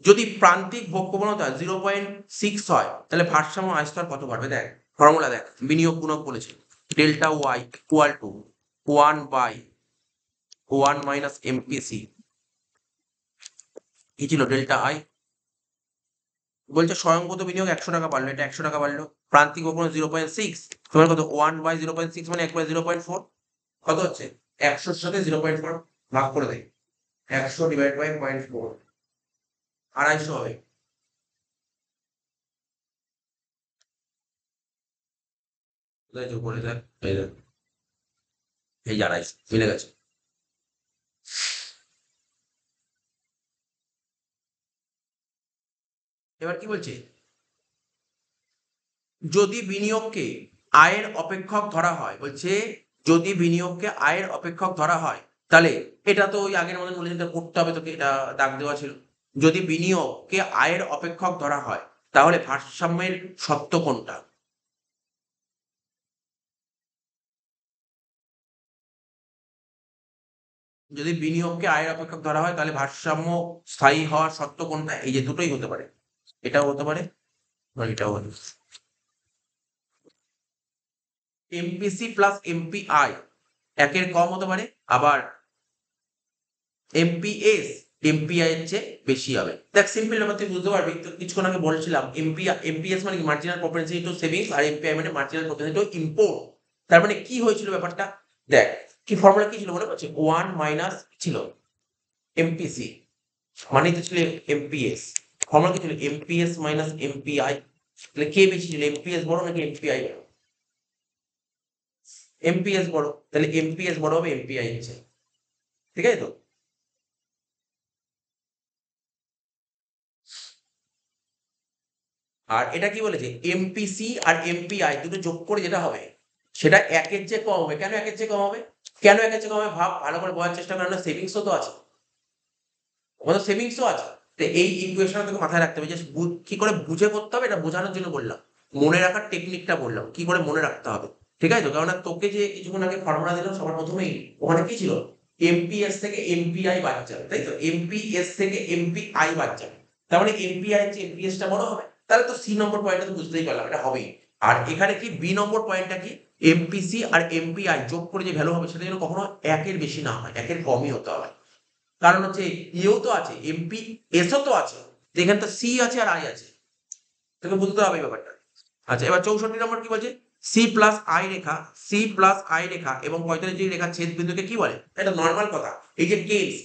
যদি প্রান্তিক ভোগ প্রবণতা 0.6 হয়, তাহলে ভারসাম্য আয় স্তর কত বাড়বে, দেখ ফর্মুলা দেখ, বিনিয়োগ গুণক বলেছে, delta Y equal to 1/1 minus MPC, কি ছিল ডেল্টা আই, বলছে স্বয়ংভূত বিনিয়োগ 100 টাকা বাড়লো, এটা 100 টাকা বাড়লো, প্রান্তিক ভোগ প্রবণতা 0.6, তোমার কত 1/0.6 মানে 1/0.4, কত হচ্ছে, 100-র সাথে 0.4 ভাগ করে দেয়, 100 ডিভাইড বাই 0.4, 250 হবে। কোথায় যোগ করে দেখ, এই দেখ, এই 250 মিলে গেছে। এবার কি বলছে, যদি বিনিয়োগকে আয়ের অপেক্ষক ধরা হয়, বলছে যদি বিনিয়োগকে আয়ের অপেক্ষক ধরা হয়, তাহলে এটা তো ওই আগের মতন বলে যেটা করতে হবে তোকে, এটা দাগ দেওয়া ছিল, যদি বিনিয়োগকে আয়ের অপেক্ষক ধরা হয় তাহলে ভারসাম্যের সত্য কোনটা, যদি বিনিয়োগকে আয়ের অপেক্ষক ধরা হয় তাহলে ভারসাম্য স্থায়ী হওয়ার সত্য কোনটা, এই যে দুটোই হতে পারে, এটাও হতে পারে আর এটাও হতে পারে। এমপিসি প্লাস এমপিআই একের কম হতে পারে, আবার এমপিএস এমপিআই এর চেয়ে বেশি হবে। দেখ সিম্পল ব্যাপার তুই বুঝতে পারবি, তো কিছুক্ষণ আগে বলছিলাম এমপিএস মানে কি, মার্জিনাল প্রপেনসিটি টু সেভিংস, আর এমপিআই মানে মার্জিনাল প্রপেনসিটি টু ইম্পোর্ট। তার মানে কি হয়েছিল ব্যাপারটা, দেখ কি ফর্মুলা কি ছিল মনে পড়ছে, 1 মাইনাস ছিল এমপিসি, মানে তো ছিল এমপিএস, ফর্মুলা কি ছিল এমপিএস মাইনাস এমপিআই, তাহলে কে বেশি ছিল, এমপিএস বড় নাকি এমপিআই বড়, এমপিএস বড়, তাহলে এমপিএস বড় হবে এমপিআই এর চেয়ে, ঠিক আছে তো। আর এটা কি বলেছে, এমপিসি আর এমপিআই দুটো যোগ করে যেটা হবে সেটা একের চেয়ে কম হবে। কেন একের চেয়ে কম হবে? কেন একের চেয়ে কম হবে ভাব, ভালো করে বোঝার চেষ্টা করে না, সেভিংসও তো আছে, ওখানে সেভিংসও আছে। তো এই ইকুয়েশনটা তোকে মাথায় রাখতে হবে, যে কি করে বুঝে করতে হবে এটা বোঝানোর জন্য বললাম, মনে রাখার টেকনিকটা বললাম কি করে মনে রাখতে হবে। ঠিক আছে তো, কারণ তোকে যে কিছুক্ষণ আগে ফর্মুলা দিলাম সবার প্রথমেই ওখানে কি ছিল, এমপিএস থেকে এমপিআই বাদ যাবে, তাই তো, এমপিএস থেকে এমপিআই বাদ যাবে, তার মানে এমপিআই চেয়ে এমপিএস টা বড় হবে। তাহলে তো সি নম্বর পয়েন্টটা তো বুঝতেই পারলাম এটা হবেই। আর এখানে কি বি নম্বর পয়েন্টটা কি, এমপিসি আর এমপিআই যোগ করে যে ভ্যালু হবে সেটা যেন কখনো একের বেশি না হয়, একের কমই হতে হবে। কারণ হচ্ছে ইও তো আছে, এমপি এসও তো আছে, এখানে তো সি আছে আর আই আছে, তোকে বুঝতে হবে এই ব্যাপারটা। আচ্ছা, এবার 64 নম্বর কি বলছে, সি প্লাস আই রেখা, সি প্লাস আই রেখা এবং 45 ডিগ্রি রেখা ছেদ বিন্দুকে কি বলে? এটা নর্মাল কথা, এই যে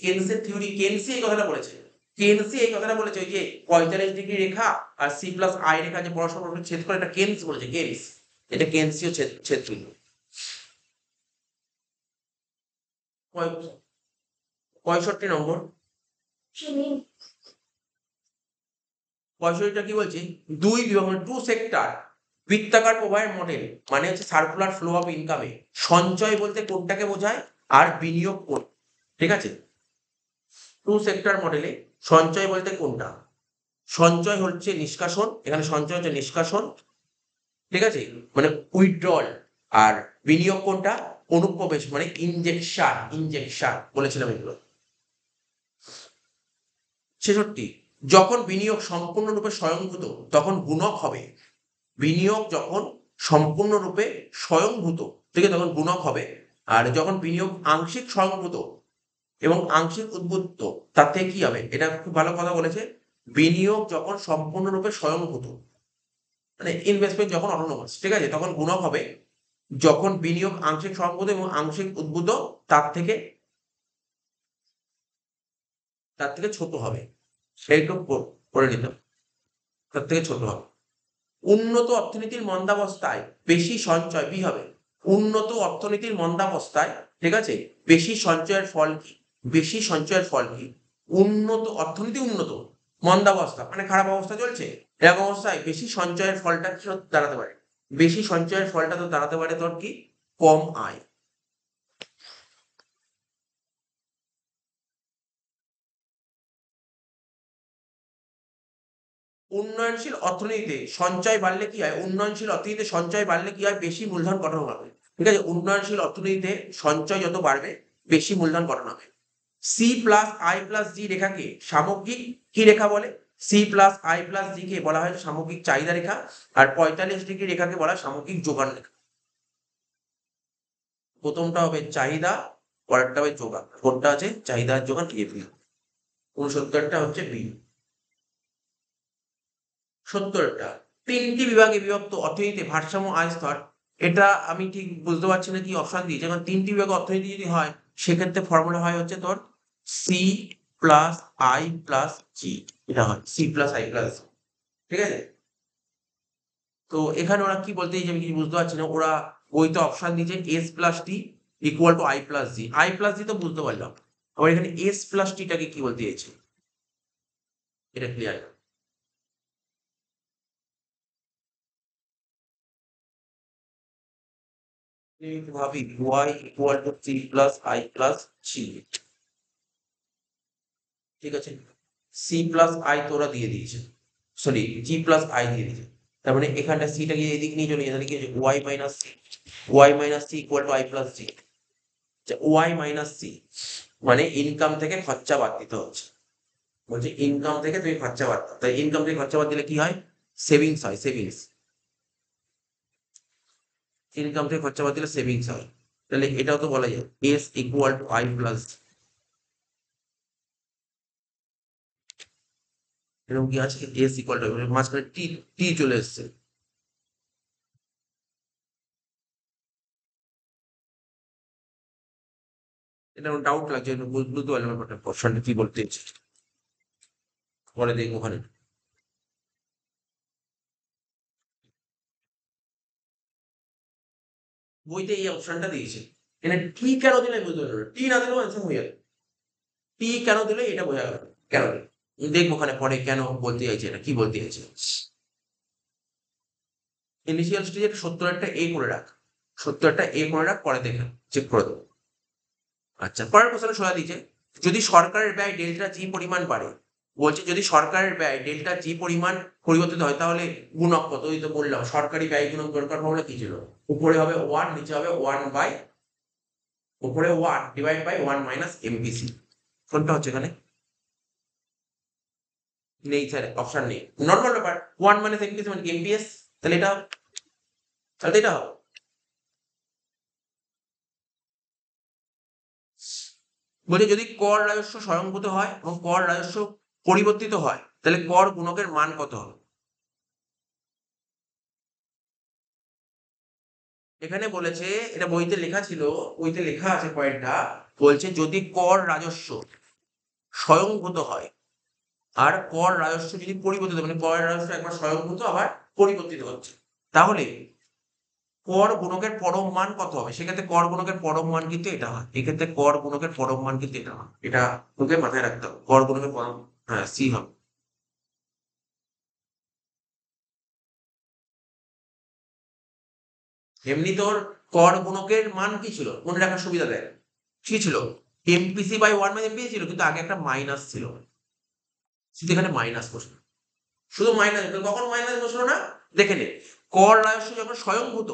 কেনসের থিওরি, কেনসি এই কথাটা বলেছে, কেনসি এই কথাটা বলেছে, ওই যে 45 ডিগ্রি রেখা আর সি প্লাস আই রেখা যে পরস্পর ছেদ করে, এটা কেনস বলেছে, কেনস, এটা কেনসিও ছেদ বিন্দু। 65 নম্বর, 65টা কি বলছে, দুই বিভাগ মানে টু সেক্টর বৃত্তাকার প্রবাহের মডেল, মানে হচ্ছে সার্কুলার ফ্লো অফ ইনকামে সঞ্চয় বলতে কোনটাকে বোঝায় আর বিনিয়োগ কোন, ঠিক আছে, টু সেক্টর মডেলে সঞ্চয় বলতে কোনটা, সঞ্চয় হচ্ছে নিষ্কাশন, এখানে সঞ্চয় হচ্ছে নিষ্কাশন, ঠিক আছে, মানে উইথড্রল, আর বিনিয়োগ কোনটা, অনুপ্রবেশ মানে ইনজেকশন, ইনজেকশন বলেছিলাম এগুলো। 66, যখন বিনিয়োগ সম্পূর্ণরূপে স্বয়ংভূত তখন গুণক হবে, বিনিয়োগ যখন সম্পূর্ণরূপে স্বয়ংভূত, ঠিক আছে, তখন গুণক হবে। আর যখন বিনিয়োগ আংশিক স্বয়ংভূত এবং আংশিক উদ্বুদ্ধ, তার থেকে কি হবে, এটা খুব ভালো কথা বলেছে, বিনিয়োগ যখন সম্পূর্ণরূপে স্বয়ংভূত মানে ইনভেস্টমেন্ট যখন অটোনোমাস, ঠিক আছে, তখন গুণক হবে, যখন বিনিয়োগ আংশিক স্বয়ংভূত এবং আংশিক উদ্বুদ্ধ তার থেকে ছোট হবে, সেইটুকু করে নিতাম, তার থেকে ছোট হবে। উন্নত অর্থনীতির মন্দাবস্থায় বেশি সঞ্চয় বি হবে, উন্নত অর্থনীতির মন্দাবস্থায়, ঠিক আছে, বেশি সঞ্চয়ের ফল কি, বেশি সঞ্চয়ের ফল কি, উন্নত অর্থনীতি, উন্নত মন্দাবস্থা মানে খারাপ অবস্থা চলছে, এরকম অবস্থায় বেশি সঞ্চয়ের ফলটা কি দাঁড়াতে পারে, বেশি সঞ্চয়ের ফলটা তো দাঁড়াতে পারে তোর কি, কম আয়। উন্নয়নশীল অর্থনীতিতে সঞ্চয় বাড়লে কি হয়, উন্নয়নশীল অর্থনীতিতে সঞ্চয় বাড়লে কি হয়, বেশি মূলধন গঠন হবে, ঠিক আছে, উন্নয়নশীল অর্থনীতিতে সঞ্চয় যত বাড়বে বেশি মূলধন গঠন হবে। সি প্লাস আই প্লাস জি রেখাকে সামগ্রিক কি রেখা বলে, সি প্লাস আই প্লাস জি কে বলা হয় সামগ্রিক চাহিদা রেখা, আর 45 ডিগ্রি রেখাকে বলা হয় সামগ্রিক যোগান রেখা। প্রথমটা হবে চাহিদা, পরেরটা হবে যোগান, কোনটা আছে চাহিদা আর যোগান, এ বি, 69টা হচ্ছে বি। 70টা, তিনটি বিভাগে বিভক্ত অর্থনীতিতে ভারসাম্য আয় স্তর, এটা আমি ঠিক বুঝতে পারছি না কি অপশন দিয়েছে, কারণ তিনটি বিভাগে অর্থনীতি যদি হয় সেক্ষেত্রে ফর্মুলা হয় হচ্ছে তোর সি প্লাস আই প্লাস জি, এটা হয় সি প্লাস আই প্লাস, ঠিক আছে। তো এখানে ওরা কি বলতে চাইছে আমি কিছু বুঝতে পারছি না, ওরা বইতে অপশন দিয়েছে S plus T equal to I plus G, I plus G তো বুঝতে পারলাম, আবার এখানে এস প্লাস টিটাকে কি বলতে চাইছে, এটা ক্লিয়ার। ভাবি Y equal to C plus I plus G, ঠিক আছে, সি প্লাস আই তো ওরা দিয়ে দিয়েছে, সরি জি প্লাস আই দিয়ে দিয়েছে, তার মানে এখানটা সিটাকে এদিকে নিয়ে চলে যাবে, কি Y minus C, Y minus C equal to I plus G, Y minus C মানে ইনকাম থেকে খরচা বাদ দিতে হচ্ছে, বলছে ইনকাম থেকে তুমি খরচা বাদ দাও, তাই ইনকাম থেকে খরচা বাদ দিলে কি হয়, সেভিংস হয়, সেভিংস, ইনকাম থেকে খরচা বাদ দিলে সেভিংস হয়, তাহলে এটাও তো বলা যায় S equal to I plus, এরকম কি আছে এস ইকুয়াল টু, মাঝখানে টি, টি চলে এসছে, এটা আমার ডাউট লাগছে, বুঝতে পারলাম ব্যাপারটা কোশ্চেনটা কি বলতে চাইছে, পরে দেখবো ওখানে। বইতে এই অপশনটা দিয়েছে, এখানে টি কেন দিলে বুঝতে পারলো না, টি না দিলেও অ্যান্সার হয়ে যাবে, টি কেন দিলে এটা বোঝা গেল, কেন দিলে দেখবো ওখানে পরে কেন বলতে চাইছে, এটা কি বলতে চাইছে। ইনিশিয়াল স্টেজে 70 এ করে রাখ, 70 এ করে রাখ, পরে দেখে চেক করে দেবো। আচ্ছা, পরের প্রশ্ন সোজা দিয়েছে, যদি সরকারের ব্যয় ডেল্টা জি পরিমাণ বাড়ে, বলছে যদি সরকারের ব্যয় ডেল্টা জি পরিমাণ পরিবর্তিত হয় তাহলে গুণক কত? ওই তো বললাম সরকারি ব্যয় গুণক দরকার ফর্মুলা কি ছিল? উপরে হবে 1, নিচে হবে 1 বাই, উপরে 1 ডিভাইড বাই 1 মাইনাস এমপিসি। কোনটা হচ্ছে এখানে? নেই স্যার, অপশন নেই, নর্মাল ব্যাপার। 1 মাইনাস এমপিসি মানে এমপিএস, তাহলে এটা হবে, তাহলে এটা হবে। বলছে যদি কর রাজস্ব স্বয়ংভূত হয় এবং কর রাজস্ব পরিবর্তিত হয় তাহলে কর গুণকের মান কত হবে? এখানে বলেছে, এটা বইতে লেখা ছিল, বইতে লেখা আছে পয়েন্টটা, বলছে যদি কর রাজস্ব স্বয়ংভূত হয় আর কর রাজস্ব যদি পরিবর্তিত, মানে কর রাজস্ব একবার স্বয়ংভূত আবার পরিবর্তিত হচ্ছে, তাহলে কর গুণকের পরম মান কত হবে? সেক্ষেত্রে কর গুণকের পরম মান কিন্তু এটা হয়, এক্ষেত্রে কর গুণকের পরম মান কিন্তু এটা হয়, এটা তোকে মাথায় রাখতে হবে, কর গুণকের পরম, হ্যাঁ সি হবে। এমনি তোর কর গুণকের মান কি ছিল মনে রাখার সুবিধা দেয়, কি ছিল? এমপিসি বাই 1 মানে এমপিসি ছিল, কিন্তু আগে একটা মাইনাস ছিল, শুধু এখানে মাইনাস বসলো, শুধু মাইনাস, কখন মাইনাস বসলো না দেখে নে, কর রাজস্ব যখন স্বয়ংভূত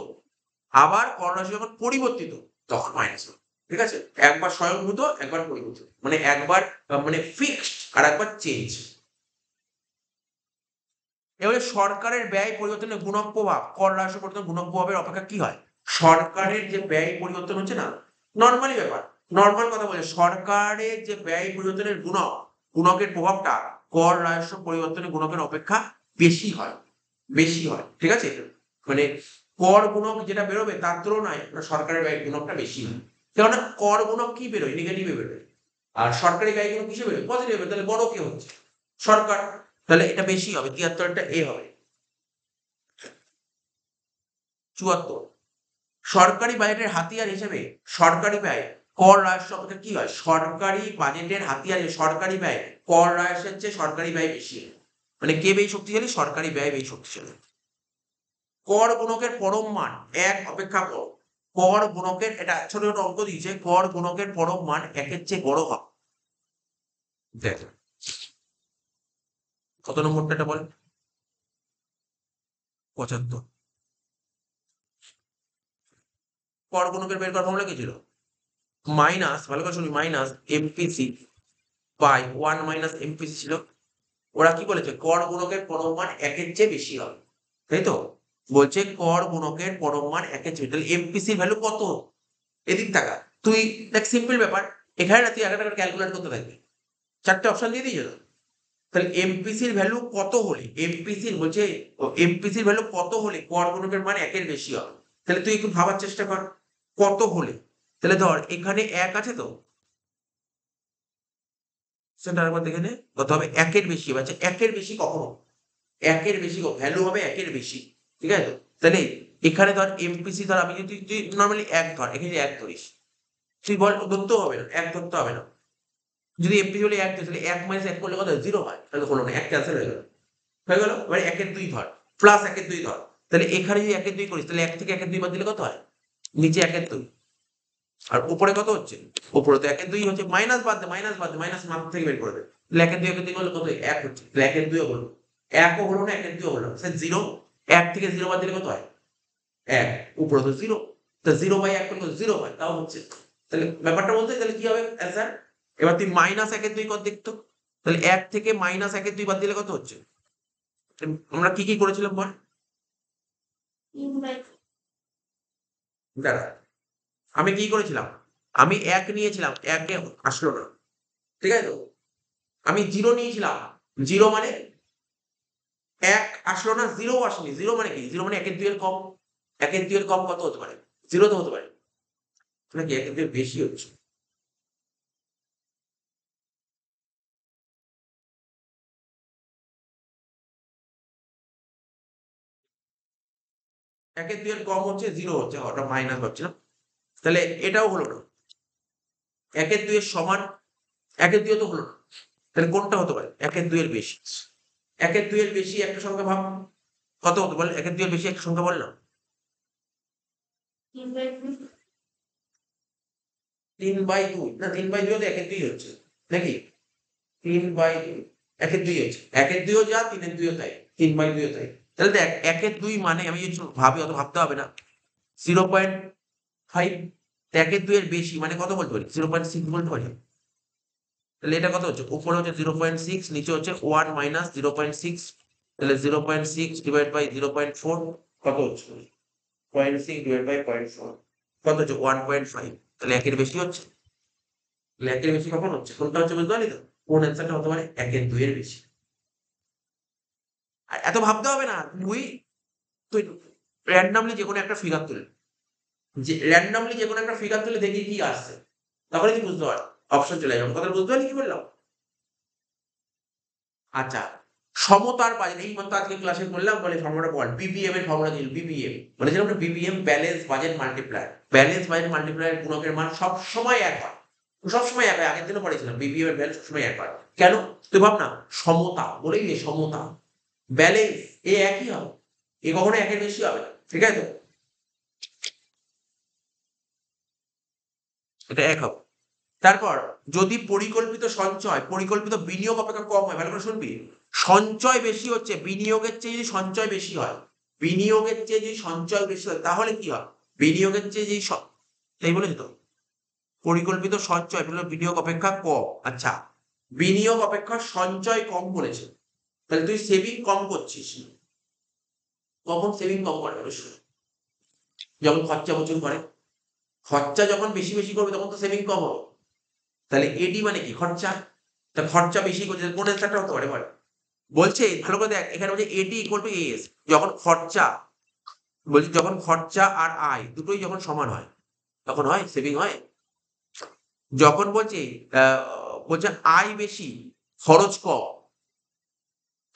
আবার কর রাজস্ব যখন পরিবর্তিত তখন মাইনাস হলো, ঠিক আছে? একবার স্বয়ংভূত একবার পরিবর্তিত, মানে একবার মানে ফিক্সড আর একবার চেঞ্জ। এবারে সরকারের ব্যয় পরিবর্তনের গুণক প্রভাব কর রাজস্ব পরিবর্তনের গুণক প্রভাবের অপেক্ষা কি হয়? সরকারের যে ব্যয় পরিবর্তন হচ্ছে না, নর্মালি ব্যাপার, নর্মাল কথা বলে, সরকারের যে ব্যয় পরিবর্তনের গুণক, গুণকের প্রভাবটা কর রাজস্ব পরিবর্তনের গুণকের অপেক্ষা বেশি হয়, বেশি হয়, ঠিক আছে? মানে কর গুণক যেটা বেরোবে তার তুলনায় সরকারের ব্যয় গুণকটা বেশি হয়, কেননা কর গুণক কি বেরোয়? নেগেটিভে বেরোয়, আর সরকারি ব্যয় গুণক কিসে বেরোয়? পজিটিভে বেরোয়, তাহলে বড় কে হচ্ছে? সরকার, তাহলে এটা বেশি হবে, 73টা এ হবে। 74, সরকারি বাজেটের হাতিয়ার হিসেবে সরকারি ব্যয় কর রাজস্ব অপেক্ষা কি হয়? সরকারি বাজেটের হাতিয়ারে সরকারি ব্যয় কর রাজস্বের চেয়ে সরকারি ব্যয় বেশি, মানে কে বেশি শক্তিশালী? সরকারি ব্যয় বেশি শক্তিশালী। কর গুণকের পরম মান 1 অপেক্ষা বড়, কর গুণকের, এটা ছোট ছোট অঙ্ক দিয়েছে, কর গুণকের পরম মান 1-এর চেয়ে বড় হবে। দেখ কত নম্বরটা এটা বল? 75। কর গুণকের বের করার ফর্মুলা কি ছিল? মাইনাস, ভালো করে শুনি, minus MPC by 1 minus MPC ছিল। ওরা কি বলেছে? কর গুণকের পরম মান 1-এর চেয়ে বেশি হবে, তাই তো? বলছে কর গুণকের পরম মান 1-এর চেয়ে, তাহলে এমপিসি ভ্যালু কত? এদিক তাকা, তুই দেখ সিম্পল ব্যাপার, এখানে না তুই একটা করে ক্যালকুলেট করতে থাকবি, 4টে অপশন দিয়ে দিয়েছে তো, তাহলে এমপিসির ভ্যালু কত হলে, এমপিসির বলছে এমপিসির ভ্যালু কত হলে কর গুণকের মান 1-এর বেশি হবে? তাহলে তুই একটু ভাবার চেষ্টা কর, কত হলে? তাহলে ধর এখানে 1 আছে তো, সেটা আরেকবার দেখে নে, কত হবে? 1-এর বেশি হবে। আচ্ছা 1-এর বেশি কখন হবে? 1-এর বেশি ভ্যালু হবে 1-এর বেশি, ঠিক আছে তো? তাহলে এখানে ধর এমপিসি, ধর আমি যদি তুই নর্মালি 1 ধর, এখানে 1 ধরিস, তুই বল ধরতেও হবে না, 1 ধরতে হবে না, যদি এমপিসি বলে 1 ধরিস তাহলে 1 মাইনাস 1 করলে কত হয়? 0 হয়, তাহলে হলো না, 1 ক্যান্সেল হয়ে গেল, হয়ে গেল। এবার 1-এর 2 ধর, প্লাস 1-এর 2 ধর, তাহলে এখানে যদি 1-এর 2 করিস তাহলে 1 থেকে 1-এর 2 বাদ দিলে কত হয়? নিচে 1-এর 2, আর উপরে কত হচ্ছে? উপরে তো 1-এর 2 হচ্ছে, মাইনাস বাদ দে, মাইনাস বাদ দে, মাইনাস মাত্র থেকে বের করে দে, তাহলে 1-এর 2 1-এর 2 করলে কত? 1 হচ্ছে, তাহলে 1-এর 2 হলো, 1 ও হলো না, 1-এর 2 হলো না, স্যার 0, 1 থেকে 0 বাদ দিলে কত হয়? 1, উপরে তো 0, তো 0 বাই 1 করলে 0 হয়, তাও হচ্ছে, তাহলে ব্যাপারটা বলতে তাহলে কি হবে অ্যান্সার? এবার তুই মাইনাস 1-এর 2 কর দেখতো, তাহলে 1 থেকে মাইনাস 1-এর 2 বাদ দিলে কত হচ্ছে? আমরা কি কি করেছিলাম বল? দাঁড়া, আমি কি করেছিলাম? আমি 1 নিয়েছিলাম, 1 এ আসলো না, ঠিক আছে তো? আমি 0 নিয়েছিলাম, 0 মানে 1 আসলো না, 0 ও আসেনি, 0 মানে কি? 0 মানে 1-এর 2 এর কম, 1-এর 2 এর কম কত হতে পারে? 0 তো হতে পারে, নাকি 1-এর 2 এর বেশি হচ্ছে? 1-এর 2 এর কম হচ্ছে, 0 হচ্ছে, ওটা মাইনাস ভাবছিলাম, তাহলে এটাও হলো না। 1-এর 2 এর সমান, 1-এর 2 তো হলো না, তাহলে কোনটা হতে পারে? 1-এর 2 এর বেশি, 1-এর 2 এর বেশি একটা সংখ্যা ভাব, কত হতো বল, 1-2 বেশি একটা সংখ্যা বল না। 3/2 না, 3/2 তো 1/2 হচ্ছে নাকি? 3/2 1/2 হচ্ছে, 1/2 যা 3/2 তাই, 3/2 তাই। তাহলে দেখ 1/2 মানে আমি যদি ভাবি, অত ভাবতে হবে না, 0.5। 1/2 এর বেশি মানে কত বলতে পারি? 0.6 বলতে পারি। তাহলে এটা কত হচ্ছে? উপরে হচ্ছে 0.6, নিচে হচ্ছে 1 মাইনাস 0.6। তাহলে 0.6 ডিভাইড বাই 0.4 কত হচ্ছে? 0.6 ডিভাইড বাই 0.4 কত হচ্ছে? 1.5। তাহলে 1 এর বেশি হচ্ছে। তাহলে 1 এর বেশি কখন হচ্ছে? কোনটা হচ্ছে বুঝতে পারলি তো? কোন অ্যান্সারটা হতে পারে 1/2 এর বেশি। আর এত ভাবতে হবে না, তুই র্যান্ডমলি যে কোনো একটা ফিগার তুলে, দেখি কি আসছে, তারপরে তুই বুঝতে পার, অপশন চলে যাবে। কথা বুঝতে পারলি কি বললাম? আচ্ছা, সমতার বাজার এই মাত্র আজকে ক্লাসে বললাম, বলে ফর্মুলাটা বল, বিবিএম এর ফর্মুলা কি? বিবিএম মানে যেটা আমরা BBM, balance budget multiplier. Balance budget multiplier গুণকের মান সব সময় এক হয়, সবসময় এক হয়। আগের দিনও পড়েছিলাম বিবিএম এর ব্যালেন্স সবসময় এক হয়। কেন? তুই ভাব না, সমতা বলেই নে, সমতা ব্যালেন্স এ একই হবে, এ কখনো একের বেশি হবে না, ঠিক আছে? তো এটা এক হবে। তারপর যদি পরিকল্পিত বিনিয়োগ অপেক্ষা কম হয়, ভালো করে শুনবি, সঞ্চয় বেশি হচ্ছে বিনিয়োগের চেয়ে, যদি সঞ্চয় বেশি হয়, বিনিয়োগের চেয়ে যদি সঞ্চয় বেশি হয়, তাহলে কি হয়? বিনিয়োগের চেয়ে যদি তাই বলেছি তো, পরিকল্পিত সঞ্চয় বিনিয়োগ অপেক্ষা কম। আচ্ছা, বিনিয়োগ অপেক্ষা সঞ্চয় কম বলেছে, তাহলে তুই সেভিং কম করছিস। কখন সেভিং কম করে? যখন খরচা প্রচুর করে। খরচা যখন বেশি বেশি করবে তখন তো সেভিং কম হবে। তাহলে এডি মানে কি? খরচা। তা খরচা বেশি করছে, কোন অ্যান্সারটা হতে পারে বল? বলছে ভালো করে দেখ, এখানে বলছে এডি ইকুয়াল টু এস, যখন খরচা, বলছি যখন খরচা আর আয় দুটোই যখন সমান হয়, তখন হয় সেভিং হয়। যখন বলছে আহ, বলছে আয় বেশি খরচ কম,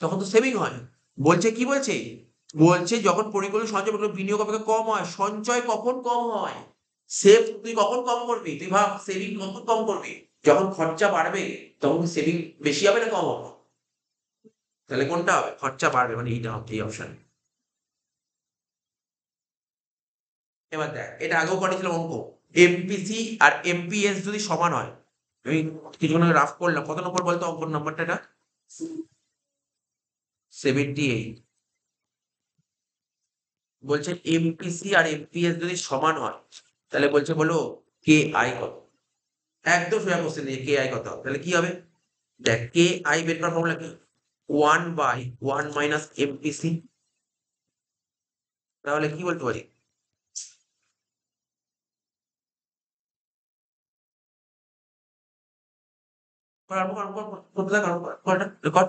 তখন তো সেভিং হয়। বলছে কি বলছে? বলছে যখন পরিকল্পিত সঞ্চয় বিনিয়োগ অপেক্ষা কম হয়, সঞ্চয় কখন কম হয়? সেভ তুই কখন কম করবি? তুই ভাব, সেভিং কখন কম করবি? যখন খরচা বাড়বে, তখন সেভিং বেশি হবে না কম হবে? তাহলে কোনটা হবে? খরচা বাড়বে, মানে এইটা হবে, এই অপশন। এবার দেখ, এটা আগেও করেছিলাম অঙ্ক, এমপিসি আর এমপিএস যদি সমান হয়, আমি কিছুক্ষণ আগে রাফ করলাম, কত নম্বর বলতো অঙ্ক নাম্বারটা? এটা 78। বলছে এমপিসি আর এমপিএস যদি সমান হয়, তাহলে বলছে বলো কে আই কত। একদম সোজা কোশ্চেন দিয়ে কে আই কত হবে, তাহলে কি হবে? দেখ, কে আই বের করার ফর্মুলা কি? 1/1 মাইনাস এমপিসি। তাহলে কি বলতে পারি? কর, কর, কর, কর, করতে থাক, কর, কর, কর, কর।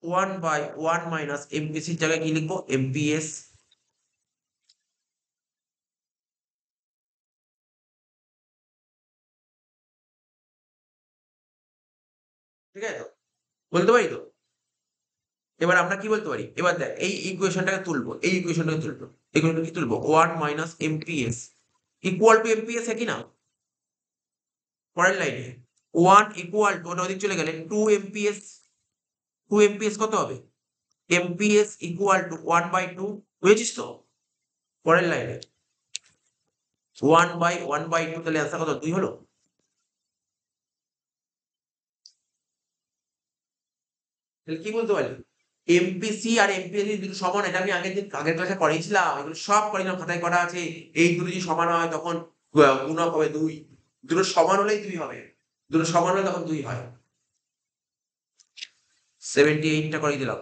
1/1 মাইনাস এমপিসির জায়গায় কি লিখবো? এমপিএস। ঠিক আছে তো? বলতে পারি তো? এবার আমরা কি বলতে পারি? এবার দেখ, এই ইকুয়েশনটাকে তুলবো, ইকুয়েশনটা কি তুলবো? 1 minus amps equal to amps, একই না? পরের লাইনে 1 ইকুয়াল টু, ওটা ওদিক চলে গেলে 2 এমপিএস। 2 এমপিএস কত হবে? Amps equal to 1/2। বুঝেছিস তো? পরের লাইনে 1/1/2, তাহলে অ্যান্সার কত? 2 হলো। তাহলে কি বলতে পারি? এমপিসি আর এমপিএস দুটো সমান, এটা আমি আগের ক্লাসে করিয়েছিলাম, এগুলো সব করিয়েছিলাম, খাতায় করা আছে। এই দুটো যদি সমান হয় তখন গুণক হবে 2। দুটো সমান হলেই 2 হবে, দুটো সমান হলে তখন 2 হয়। 78টা করিয়ে দিলাম,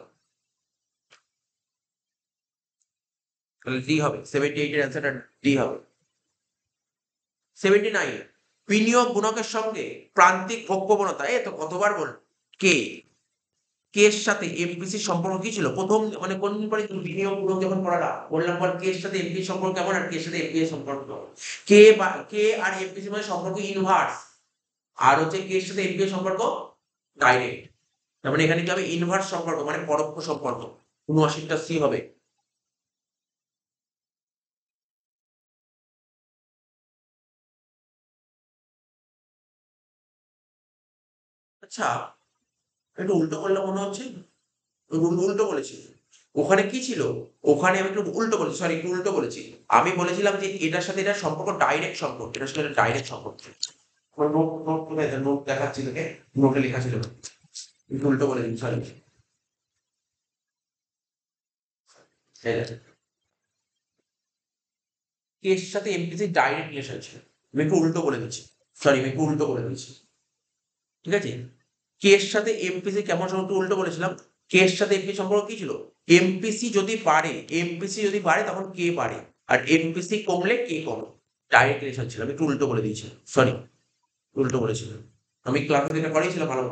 তাহলে ডি হবে। 78 এর অ্যান্সারটা ডি হবে। 79, বিনিয়োগ গুণকের সঙ্গে প্রান্তিক ভোগ প্রবণতা, এ তো কতবার বল, কে, কে এর সাথে এমপিসির সম্পর্ক কি ছিল? প্রথম মানে কোন দিন পরে তুমি বিনিয়োগ গুণক যখন পড়ালা, বললাম বল কে এর সাথে এমপি সম্পর্ক কেমন, আর কে এর সাথে এমপি এর সম্পর্ক কেমন। কে আর এমপিসি মানে সম্পর্ক ইনভার্স, আর হচ্ছে কে এর সাথে এমপি এর সম্পর্ক ডাইরেক্ট। তার মানে এখানে কি হবে? ইনভার্স সম্পর্ক, মানে পরোক্ষ সম্পর্ক। 79টা সি হবে। আচ্ছা, একটু উল্টো করলে মনে হচ্ছে, উল্টো বলেছি। ওখানে কি ছিল, ওখানে আমি একটু উল্টো বলেছি, সরি একটু উল্টো বলেছি। আমি বলেছিলাম যে এটার সাথে এটার সম্পর্ক ডাইরেক্ট সম্পর্ক, এটার সাথে ডাইরেক্ট সম্পর্ক। নোট নোট কোথায়, নোট দেখাচ্ছি তোকে, নোটে লেখা ছিল, একটু উল্টো বলে দিন, সরি। কেস সাথে এমপিসি ডাইরেক্ট রিলেশন ছিল, আমি একটু উল্টো বলে দিচ্ছি, সরি আমি একটু উল্টো বলে দিচ্ছি, ঠিক আছে। কের সাথে এমপিসি কেমন সম্পর্ক উল্টো বলেছিলাম, কের সাথে এমপি সম্পর্ক কি ছিল, এমপিসি যদি বাড়ে, এমপিসি যদি বাড়ে তখন কে বাড়ে, আর এমপিসি কমলে কে কমে, ডাইরেক্ট রিলেশন ছিল। আমি একটু উল্টো বলে দিয়েছি, সরি উল্টো বলেছিলাম, আমি ক্লাসে যেটা করেছিলাম ভালো।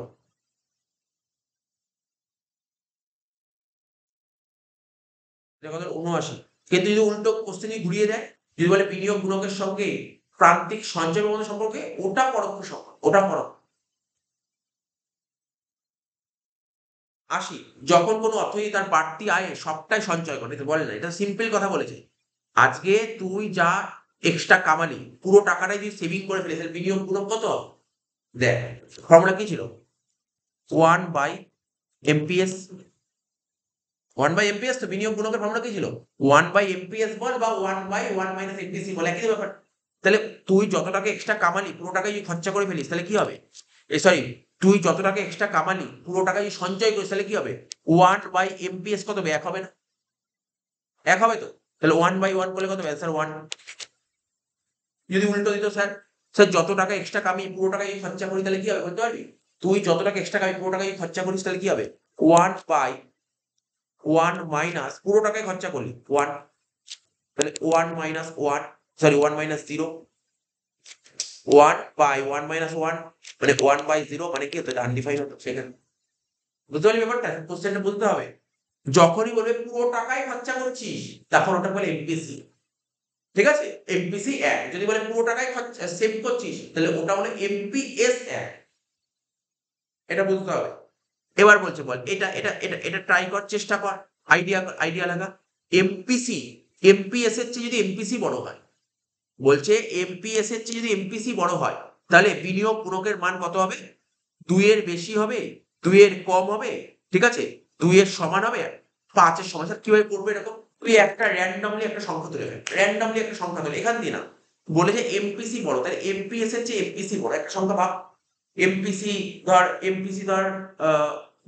এটা কত 79, কিন্তু যদি উল্টো কোশ্চেন ঘুরিয়ে দেয়, যদি বলে বিনিয়োগ গুণকের সঙ্গে প্রান্তিক সঞ্চয় প্রবণতা সম্পর্কে, ওটা পরোক্ষ সম্পর্ক, ওটা পরোক্ষ। 80, যখন কোনো অর্থনীতি তার বাড়তি আয়ে সবটাই সঞ্চয় করে, এটা বলে না, এটা সিম্পল কথা বলেছে। আজকে তুই যা এক্সট্রা কামালি, পুরো টাকাটাই যদি সেভিং করে ফেলিস, তাহলে বিনিয়োগ গুণক কত হবে? দেখ, ফর্মুলা কি ছিল, 1/MPS, 1/MPS, তো বিনিয়োগ গুণকের ফর্মুলা কি ছিল, 1/MPS বল বা 1/1 - MPC বল, একই ব্যাপার। তাহলে তুই যত টাকা এক্সট্রা কামালি পুরো টাকা যদি খরচা করে ফেলিস তাহলে কি হবে, সরি, তুই যত টাকা এক্সট্রা কামালি পুরো টাকা যদি সঞ্চয় করিস তাহলে কি হবে, 1/MPS কত হবে, 1 হবে না, 1 হবে তো। তাহলে 1/1 করলে কত হবে, স্যার 1। যদি উল্টো দিত স্যার, স্যার যত টাকা এক্সট্রা কামি পুরো টাকা যদি খরচা করি তাহলে কি হবে বলতে পারবি, তুই যত টাকা এক্সট্রা কামি পুরো টাকা যদি খরচা করিস তাহলে কি হবে, 1/1 মাইনাস পুরো টাকায় খরচা করলি 1, তাহলে 1 - 1, সরি 1 - 0, 1/1 - 1 মানে 1/0, মানে কি হতো, এটা আনডিফাইন্ড হতো সেখানে। বুঝতে পারলি ব্যাপারটা, কোশ্চেনটা বুঝতে হবে। যখনই বলবে পুরো টাকাই খরচা করছিস তখন ওটা বলে এমপিসি, ঠিক আছে, এমপিসি 1। যদি বলে পুরো টাকাই খরচা সেভ করছিস তাহলে ওটা বলে এমপিএস 1, এটা বুঝতে হবে। এবার বলছে বল, এটা ট্রাই কর, চেষ্টা কর, আইডিয়া আইডিয়া লাগা। এমপিসি, এমপিএস এর চেয়ে যদি এমপিসি বড় হয়, বলছে এমপিএস এর চেয়ে যদি এমপিসি বড় হয়, তাহলে বিনিয়োগ গুণকের মান কত হবে, 2 এর বেশি হবে, 2 এর কম হবে, ঠিক আছে, 2 এর সমান হবে, 5 এর সমান। স্যার কিভাবে করবে এরকম, তুই একটা র্যান্ডমলি একটা সংখ্যা তুলে ফেল, র্যান্ডমলি একটা সংখ্যা তুলে, এখান দিয়ে না, বলে যে এমপিসি বড়, তাহলে এমপিএস এর চেয়ে এমপিসি বড় একটা সংখ্যা ভাব। এমপিসি ধর, এমপিসি ধর,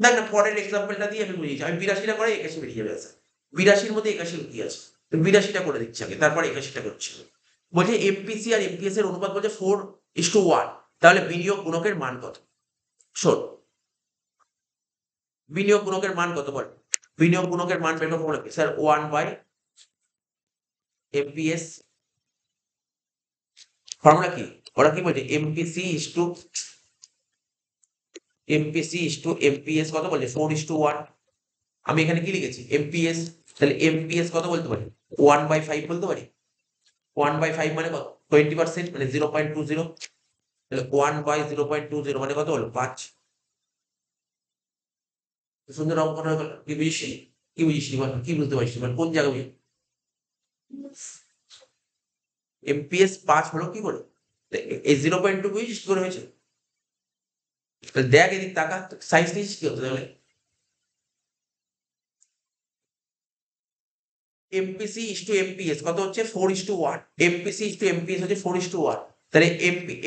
দেখ না পরের এক্সাম্পলটা দিয়ে আমি বুঝিয়েছি, আমি 82টা করে 81 বেরিয়ে যাবে স্যার, 82-র মধ্যে 81 কি আছে, 82টা করে দিচ্ছি আগে, তারপর 81টা করছি। বলছে এমপিসি আর এমপিএস এর অনুপাত বলছে 4:1, তাহলে বিনিয়োগ গুণকের মান কত, শোন, বিনিয়োগ গুণকের মান কত বল, বিনিয়োগ গুণকের মান বের করবো নাকি স্যার, 1/MPS, ফর্মুলা কি, ওরা কি বলছে, এমপিএস কত বলছে, 4:1। আমি এখানে কি লিখেছি, এমপিএস, তাহলে এমপিএস কত বলতে পারি, 1/5 বলতে পারি। 1/5 মানে কত, 20%, মানে 0.20, তাহলে 1/0.20 মানে কত হলো, 5। সুন্দর অঙ্কটা হয়ে গেল, কি বুঝিস, কি বুঝিস বল, কি বুঝতে পারিস বল, কোন জায়গায় বুঝি, এমপিএস 5 হলো কি করে, এই 0.2 বুঝিস কি করে হয়েছে, তাহলে দেখ এদিক তাকা, সাইন্স নিয়েছিস কি হতো তাহলে, এমপিসি ইস টু এমপিএস কত হচ্ছে, 4:1, এমপিসি ইস টু এমপিএস হচ্ছে 4:1, তাহলে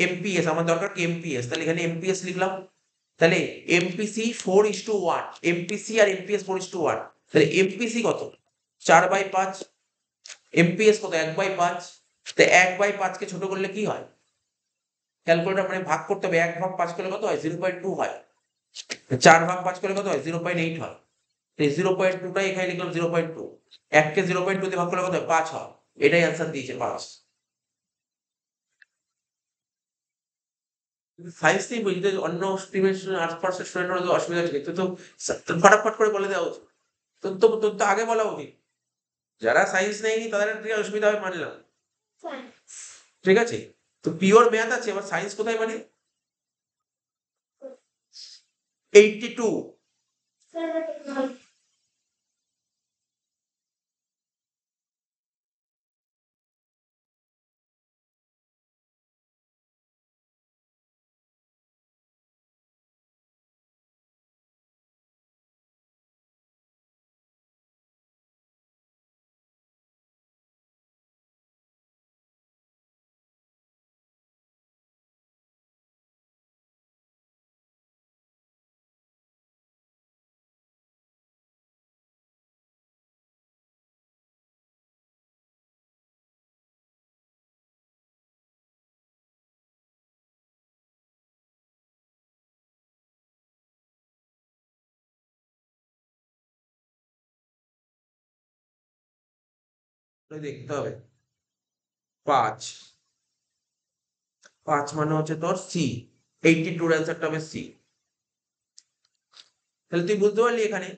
এমপিএস আমার দরকার কি এমপিএস, তাহলে এখানে এমপিএস লিখলাম, তাহলে এমপিসি 4:1, এমপিসি আর এমপিএস 4:1, তাহলে এমপিসি কত, 4/5, এমপিএস কত, 1/5, তো 1/5 কে ছোট করলে কি হয়, ক্যালকুলেটর মানে ভাগ করতে হবে, 1/5 করলে কত হয়, 0.2 হয়, 4/5 করলে কত হয়, 0.8 হয়, এই 0.2টাই এখানে লিখলাম, 0.2, 1 কে 0.2 দিয়ে ভাগ করলে কত হয়, 5 হয়, এটাই অ্যান্সার দিয়েছে 5। সায়েন্স নিয়ে বুঝতে, অন্য স্ট্রিমের আর্টস পার্সের স্টুডেন্টরা তো অসুবিধা আছে, তুই তো ফটাফট করে বলে দেওয়া উচিত, তোর তো আগে বলা উচিত, যারা সায়েন্স নেয়নি তাদের থেকে অসুবিধা হয় মানলাম, ঠিক আছে, তো পিওর ম্যাথ আছে, এবার সায়েন্স কোথায় মানে, 82। দেখতে হবে। 5 5 মানে হচ্ছে তোর সি, 82 এর অ্যান্সারটা হবে সি। তাহলে তুই বুঝতে পারলি এখানে,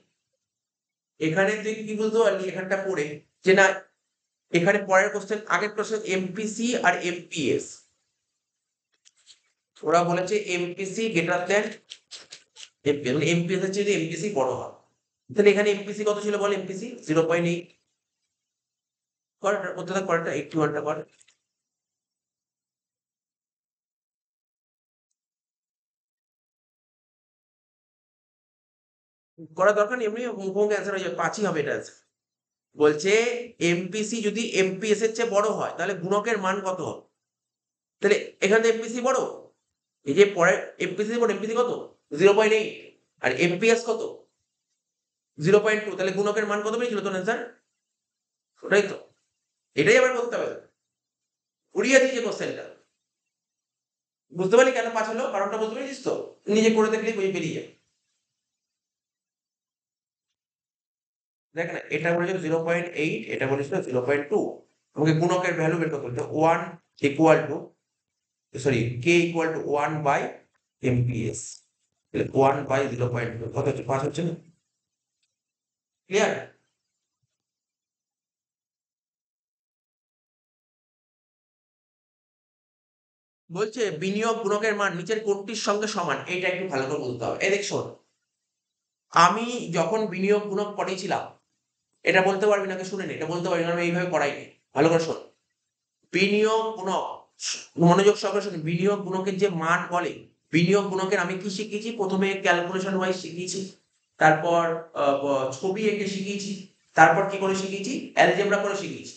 এখানে তুই কি বুঝতে পারলি এখানটা পড়ে, যে না এখানে পরের কোশ্চেন, আগের কোশ্চেন এমপিসি আর এমপিএস, ওরা বলেছে এমপিসি গ্রেটার দেন এমপিএস, মানে এমপিএস এর চেয়ে এমপিসি বড় হয়। তাহলে এখানে এমপিসি কত ছিল বল, এমপিসি 0.8 কর, করতে থাক পরেরটা 81টা কর। করার দরকার নেই, এমনি মুখোমুখি অ্যান্সার হয়ে যাবে, 5ই হবে এটা answer। বলছে এমপিসি যদি এমপিএস এর চেয়ে বড় হয় তাহলে গুণকের মান কত হবে? তাহলে এখানে এমপিসি বড়, এই যে পরে এমপিসি বড়, এমপিসি কত 0.8, আর এমপিএস কত 0.2, তাহলে গুণকের মান কত পেয়েছিল তোর অ্যান্সার? ওটাই তো, এটাই আবার বলতে হবে, উড়িয়ে দিয়েছে কোশ্চেনটা। বুঝতে পারলি কেন 5 হলো, কারণটা বুঝতে পেরেছিস তো? নিজে করে দেখলেই বই বেরিয়ে যাবে। দেখ না, এটা বলেছিল 0.8, এটা বলেছিল 0.2, আমাকে গুণকের ভ্যালু বের করতে হবে। 1 equal to, sorry, K equal to 1 by MPS, 1 by 0.2 কত হচ্ছে, 5 হচ্ছে না? ক্লিয়ার? বলছে বিনিয়োগ গুণকের মান নিচের কোনটির সঙ্গে সমান, এটা একটু ভালো করে বলতে হবে। এই দেখ শোন, আমি যখন বিনিয়োগ গুণক পড়েছিলাম, এটা বলতে পারবি না, শুনে নে, এটা বলতে পারবি না, আমি এইভাবে পড়াইনি। ভালো করে শোন, বিনিয়োগ গুণক, মনোযোগ সহকারে শুনুন, বিনিয়োগ গুণকের যে মান বলে, বিনিয়োগ গুণকের আমি কি শিখিয়েছি, প্রথমে ক্যালকুলেশন ওয়াইজ শিখিয়েছি, তারপর ছবি এঁকে শিখিয়েছি, তারপর কি করে শিখিয়েছি, অ্যালজেব্রা করে শিখিয়েছি।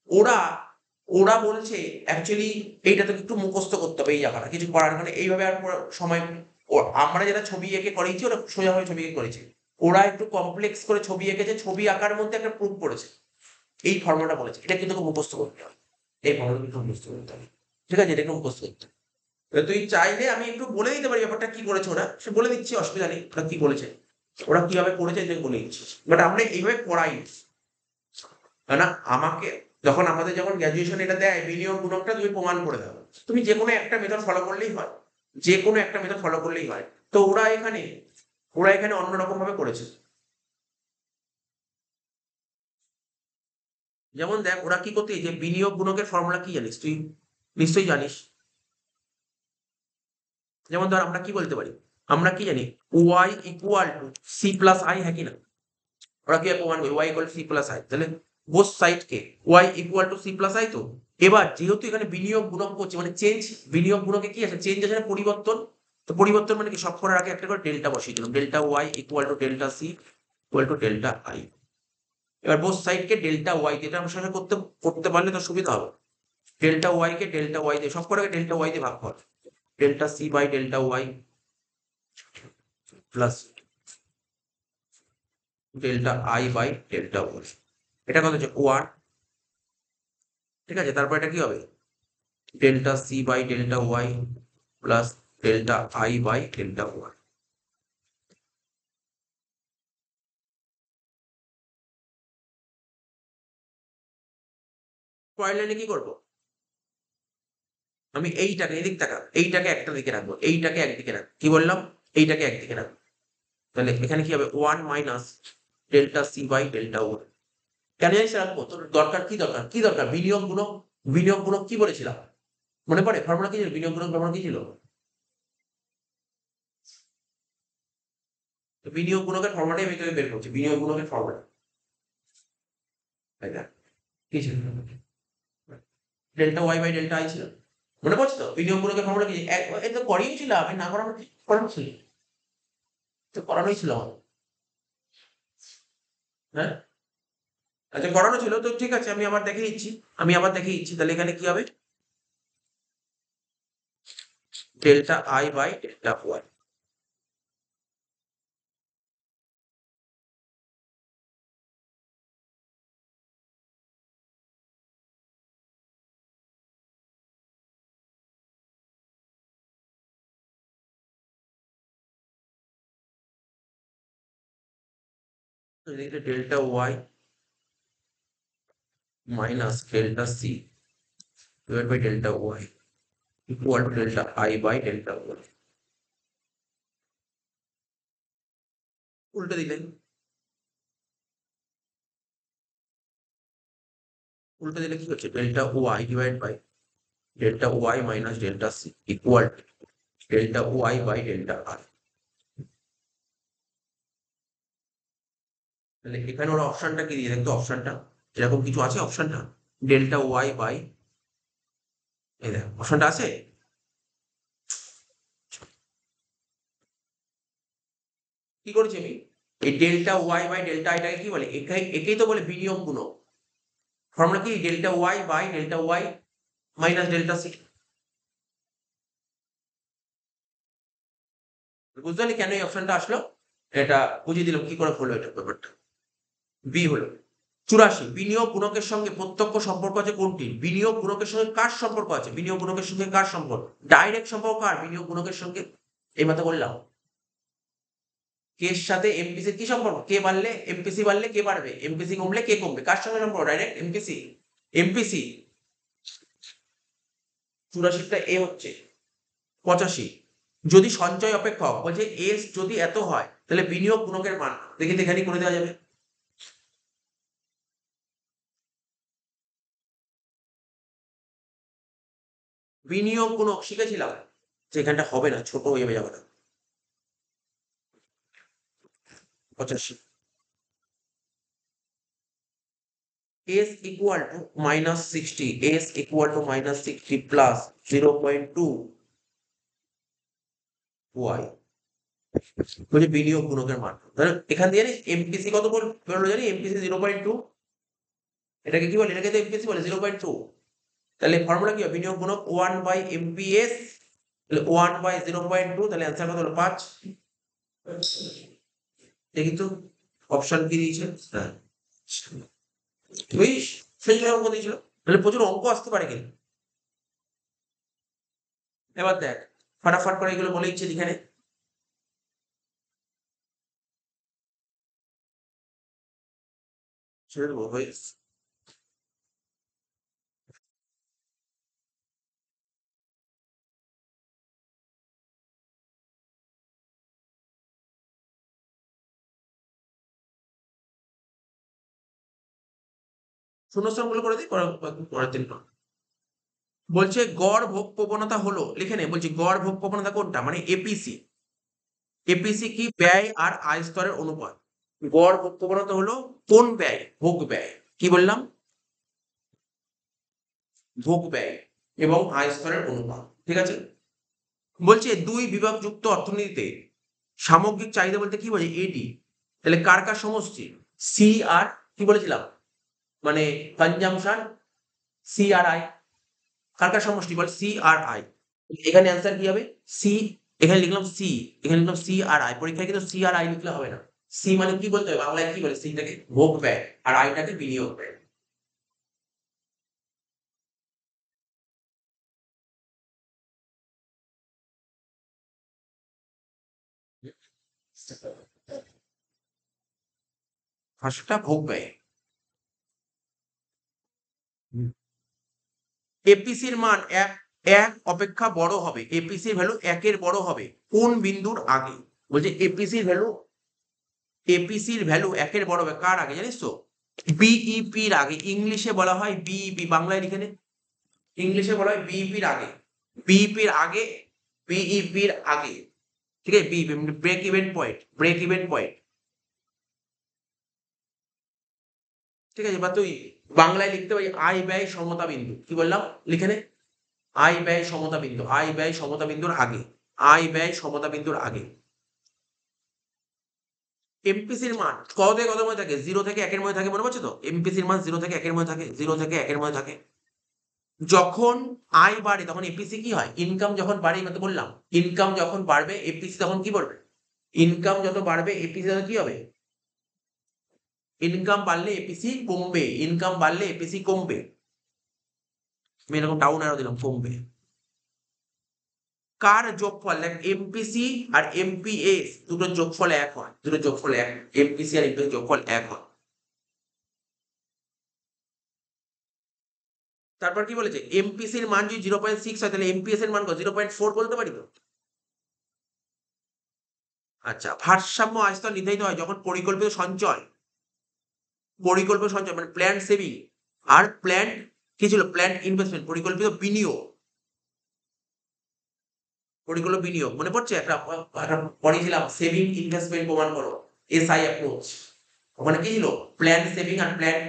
ওরা ওরা বলছে অ্যাকচুয়ালি এইটা তো একটু মুখস্থ করতে হবে, এই জায়গাটা কিছু করার, মানে এইভাবে আর সময়, আমরা যেটা ছবি এঁকে করেছি ওরা সোজাভাবে ছবি এঁকে করেছে, ওরা একটু কমপ্লেক্স করে ছবি এঁকেছে, ছবি আঁকার মধ্যে একটা প্রুফ করেছে, এই ফর্মুলাটা বলেছে, এটা কিন্তু মুখস্থ করতে হবে, এই ফর্মুলা কিন্তু মুখস্থ করতে হবে। ঠিক আছে, এটা একটু মুখস্থ করতে হবে। এবার তুই চাইলে আমি একটু বলে দিতে পারি ব্যাপারটা কি করেছে ওরা, সে বলে দিচ্ছি, অসুবিধা নেই, ওরা কি বলেছে, ওরা কিভাবে করেছে এটা বলে দিচ্ছি, বাট আমরা এইভাবে করাই না। আমাকে যখন আমাদের যখন গ্র্যাজুয়েশন এটা দেয় বিনিয়োগ গুণকটা, তুমি প্রমাণ করে দাও, তুমি যে কোনো একটা মেথড ফলো করলেই হয়, যে কোনো একটা মেথড ফলো করলেই হয়। তো ওরা এখানে অন্যরকম ভাবে করেছে। যেমন দেখ ওরা কি করতে, যে বিনিয়োগ গুণকের ফর্মুলা কি জানিস তুই, নিশ্চয়ই জানিস। যেমন ধর আমরা কি বলতে পারি, আমরা কি জানি, Y equal to C plus I, হ্যাঁ কি না? ওরা কি প্রমাণ করবে, Y equal to C plus I, তাহলে বোথ সাইড কে Y equal to C plus I. তো এবার যেহেতু এখানে বিনিয়োগ গুণক করছে, মানে চেঞ্জ, বিনিয়োগ গুণকে কি আছে, চেঞ্জ আছে না, পরিবর্তন। তো পরিবর্তন মানে কি, সব করার আগে একটা করে ডেল্টা বসিয়ে দিলাম, delta Y equal to delta C equal to delta I. এবার বোথ সাইড কে ডেল্টা ওয়াই দিয়ে, এটা আমার সাথে করতে করতে পারলে তো সুবিধা হবে। ডেল্টা ওয়াই কে ডেল্টা ওয়াই দিয়ে, সব কটাকে ডেল্টা ওয়াই দিয়ে ভাগ কর, delta C by delta Y plus delta I by delta Y, এটা কত হচ্ছে 1। ঠিক আছে, তারপর এটা কি হবে, delta C by delta Y plus delta I by delta Y. পরের লাইনে কি করবো, আমি এইটাকে, এদিক টাকা, এইটাকে একটা দিকে রাখবো, এইটাকে একদিকে রাখবো, কি বললাম, এইটাকে একদিকে রাখবো। তাহলে এখানে কি হবে, 1 - delta C by delta Y. কেন জানিস রাখবো, তোর দরকার, কি দরকার, কি দরকার, বিনিয়োগ গুণক, বিনিয়োগ গুণক কি বলেছিলাম মনে পড়ে, ফর্মুলা কি ছিল, বিনিয়োগ গুণক ফর্মুলা কি ছিল? তো বিনিয়োগ গুণকের ফর্মুলাটাই আমি তোকে বের করছি, বিনিয়োগ গুণকের ফর্মুলা, তাই না, কি ছিল, delta Y by delta I ছিল, মনে পড়ছে তো, বিনিয়োগ গুণকের ফর্মুলা কি, এটা তো করিয়েছিলাম, আমি না করানো, করানো ছিল, তো করানোই ছিল আমার, হ্যাঁ। আচ্ছা করানো ছিল তো, ঠিক আছে, আমি আবার দেখে দিচ্ছি, আমি আবার দেখে দিচ্ছি, তাহলে এখানে কি হবে, delta I by delta Y. Delta Y minus delta C divide by delta Y equal to delta I by delta Y. উল্টে দিলেন, উল্টে দিলে কি হচ্ছে, delta Y divide by delta Y minus delta C equal delta Y by delta আর। তাহলে এখানে ওরা অপশনটা কি দিয়ে দেখতো, অপশনটা এরকম কিছু আছে, অপশনটা ডেল্টা ওয়াই বাই, এই দেখ অপশনটা আছে। কি করেছি আমি, এই ডেল্টা ওয়াই বাই ডেল্টা আইটাকে কি বলে, একেই তো বলে বিনিয়োগ গুণক। ফর্মুলা কি, delta Y by delta Y minus delta C. বুঝতে পারলি কেন এই অপশনটা আসলো, এটা বুঝিয়ে দিলাম কি করে হলো এটা ব্যাপারটা। বি হলো 84, বিনিয়োগ গুণকের সঙ্গে প্রত্যক্ষ সম্পর্ক আছে কোনটি, বিনিয়োগ গুণকের সঙ্গে কার সম্পর্ক আছে, বিনিয়োগ গুণকের সঙ্গে কার সম্পর্ক, ডাইরেক্ট সম্পর্ক কার বিনিয়োগ গুণকের সঙ্গে, এই মাথা বললাম। কে এর সাথে এমপিসি কি সম্পর্ক, কে বাড়লে এমপিসি বাড়লে কে বাড়বে, এমপিসি কমলে কে কমবে, কার সঙ্গে সম্পর্ক, ডাইরেক্ট এমপিসি। এমপিসি 84টা এ হচ্ছে 85, যদি সঞ্চয় অপেক্ষক বলছে এস যদি এত হয় তাহলে বিনিয়োগ গুণকের মান দেখি এখানে করে দেওয়া যাবে। বিনিয়োগ গুণক শিখেছিলাম যে এখানটা হবে না, ছোট হয়ে যাবে না। 85 s equal to minus 60, s equal to minus 60 plus 0.2 y বলছে বিনিয়োগ গুণকের মান। তাহলে এখান দিয়ে এমপিসি কত বললো জানি, এমপিসি 0.2, এটাকে কি বলে, এটাকে তো এমপিসি বলে 0.2। তাহলে ফর্মুলা কি হবে, বিনিয়োগ গুণক 1 বাই এমপিএস, তাহলে 1 বাই 0.2, তাহলে অ্যান্সার কত হলো 5। দেখি তো অপশন কি দিয়েছে, হ্যাঁ বুঝিস, সেই জন্য অঙ্ক দিয়েছিল, তাহলে প্রচুর অঙ্ক আসতে পারে কিন্তু। এবার দেখ ফাটাফাট করে এগুলো বলে দিচ্ছে এখানে। ছেড়ে দেবো হয়ে গেছে। শূন্যস্থান গুলো করে দিই, পরের দিন বলছে গড় ভোগ প্রবণতা হলো, লিখে নে, বলছি গড় ভোগ প্রবণতা কোনটা, মানে এপিসি। এপিসি কি, ব্যয় আর আয় স্তরের অনুপাত। গড় ভোগ প্রবণতা হলো কোন ব্যয়, ভোগ ব্যয়, কি বললাম, ভোগ ব্যয় এবং আয় স্তরের অনুপাত, ঠিক আছে। বলছে দুই বিভাগযুক্ত অর্থনীতিতে সামগ্রিক চাহিদা বলতে কি বোঝে, এডি, তাহলে কার কার সমষ্টি, সি আর কি বলেছিলাম, মানে কনজাম্পশন, সি আর আই, কার কার সমষ্টি বল, সি আর আই। এখানে অ্যান্সার কি হবে, সি, এখানে লিখলাম সি, এখানে লিখলাম সি আর আই, পরীক্ষায় কিন্তু সি আর আই লিখলে হবে না। সি মানে কি বলতে হবে, বাংলায় কি বলে, সিটাকে ভোগ ব্যয় আর আইটাকে বিনিয়োগ ব্যয়। ফার্স্টটা ভোগ ব্যয়। এপিসির মান এক, এক অপেক্ষা বড় হবে, এপিসির ভ্যালু একের বড় হবে কোন বিন্দুর আগে, বলছে এপিসির ভ্যালু, এপিসির ভ্যালু একের বড় হবে কার আগে জানিস তো, বিইপির আগে, ইংলিশে বলা হয় বিইপি, বাংলায় লিখে নে, ইংলিশে বলা হয় বিইপির আগে, বিইপির আগে, বিইপির আগে, ঠিক আছে, BEP break even point, break even point, ঠিক আছে। বা তুই বাংলায় লিখতে পারি আয় ব্যয় সমতা বিন্দু, কি বললাম লিখে নে, আয় ব্যয় সমতা বিন্দু, আয় ব্যয় সমতা বিন্দুর আগে, আয় ব্যয় সমতা বিন্দুর আগে। এমপিসির মান কত থেকে কত মধ্যে থাকে, 0 থেকে 1 এর মধ্যে থাকে, মনে পড়ছে তো, এমপিসির মান 0 থেকে 1 এর মধ্যে থাকে, 0 থেকে 1 এর মধ্যে থাকে। যখন আয় বাড়ে তখন এপিসি কি হয়, ইনকাম যখন বাড়ে, আমি তো বললাম ইনকাম যখন বাড়বে এপিসি তখন কি করবে, ইনকাম যত বাড়বে এপিসি তত কি হবে, ইনকাম বাড়লে এপিসি কমবে, ইনকাম বাড়লে এপিসি কমবে। আমি এরকম ডাউন অ্যারো দিলাম, কমবে। কার যোগফল, দেখ এমপিসি আর এমপিএস দুটোর যোগফল এক হয়, দুটোর যোগফল এক, এমপিসি আর এমপিএস যোগফল এক হয়। তারপর কি বলেছে, এমপিসির মান যদি 0.6 হয় তাহলে এমপিএস এর মান কত, 0.4 বলতে পারি তো? আচ্ছা, ভারসাম্য আয়স্তন নির্ধারিত হয় যখন পরিকল্পিত সঞ্চয় মানে প্ল্যান্ট সেভিং আর প্ল্যান্ট কি ছিল, প্ল্যান্ট ইনভেস্টমেন্ট, পরিকল্পিত বিনিয়োগ মনে পড়ছে, একটা পড়েছিলাম সেভিং ইনভেস্টমেন্ট প্রমাণ করো, এসআই অ্যাপ্রোচ। ওখানে কি ছিল, প্ল্যান সেভিং আর প্ল্যান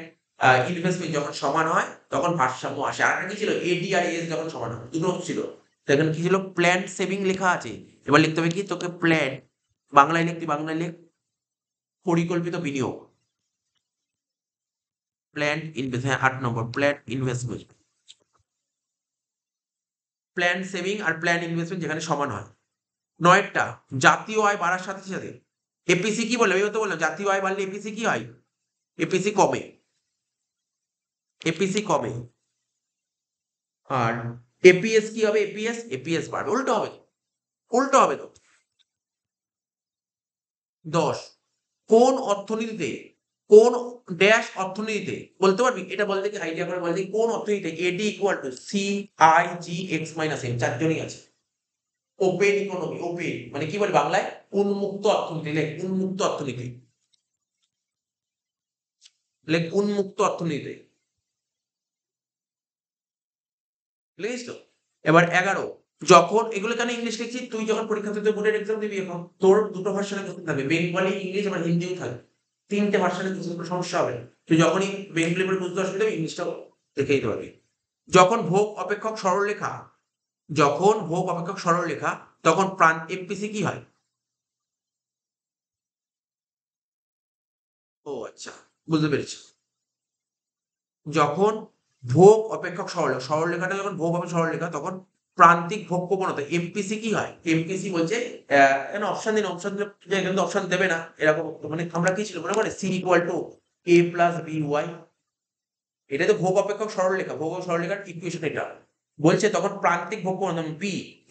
ইনভেস্টমেন্ট যখন সমান হয় তখন ভারসাম্য আসে। আর একটা কি ছিল, এডি আর এস যখন সমান হয়, দুটো ছিল। তো এখানে কি ছিল, প্ল্যান সেভিং লেখা আছে, এবার লিখতে হবে কি তোকে, প্ল্যান, বাংলায় লিখ পরিকল্পিত বিনিয়োগ, প্ল্যান ইনভেস্ট, হ্যাঁ 8 নম্বর প্ল্যান ইনভেস্টমেন্ট, প্ল্যান সেভিং আর প্ল্যান ইনভেস্টমেন্ট যেখানে সমান হয়। 9টা, জাতীয় আয় বাড়ার সাথে সাথে এপিসি কি বললাম, এই তো বললাম জাতীয় আয় বাড়লে এপিসি কি হয়, এপিসি কমে, এপিসি কমে। আর এপিএস কি হবে, এপিএস বাড়বে, উল্টো হবে তো। 10, কোন অর্থনীতিতে, কোন ড্যাশ অর্থনীতিতে, বলতে পারবি এটা, বলতে কি আইডিয়া করে বলতে, কোন অর্থনীতিতে AD equal to C I G X minus M, চারজনই আছে। ওপেন ইকোনমি, ওপেন মানে কি বলে বাংলায়, উন্মুক্ত অর্থনীতি, লেখ উন্মুক্ত অর্থনীতি, লেখ উন্মুক্ত অর্থনীতি, লিখিস তো। এবার 11, যখন এগুলো কেন ইংলিশ লিখছি, তুই যখন পরীক্ষাতে তুই বোর্ডের এক্সাম দিবি, এখন তোর দুটো ভার্সনে কোশ্চেন থাকবে, বেঙ্গলি, ইংলিশ, আবার হিন্দিও থাকবে, 3টে ভার্সনে কোশ্চেন, কোনো সমস্যা হবে না। তুই যখনই বেঙ্গলি পড়ে বুঝতে অসুবিধা হবে, ইংলিশটাও দেখে দিতে পারবি। যখন ভোগ অপেক্ষক সরলরেখা, যখন ভোগ অপেক্ষক সরলরেখা তখন প্রান্ত এমপিসি কি হয়? ও আচ্ছা, বুঝতে পেরেছি। যখন ভোগ অপেক্ষক সরলরেখাটা যখন ভোগ হবে সরলরেখা, তখন প্রান্তিক ভোগ প্রবণতা এমপিসি কি হয়? এমপিসি বলছে, এখানে অপশন দিন, অপশন দিলে কিন্তু অপশন দেবে না এরকম, মানে আমরা কি ছিল মনে করে, C equal to A plus B Y, এটা তো ভোগ অপেক্ষক সরলরেখা, ভোগ ও সরলরেখার ইকুয়েশন এটা। বলছে তখন প্রান্তিক ভোগ প্রবণতা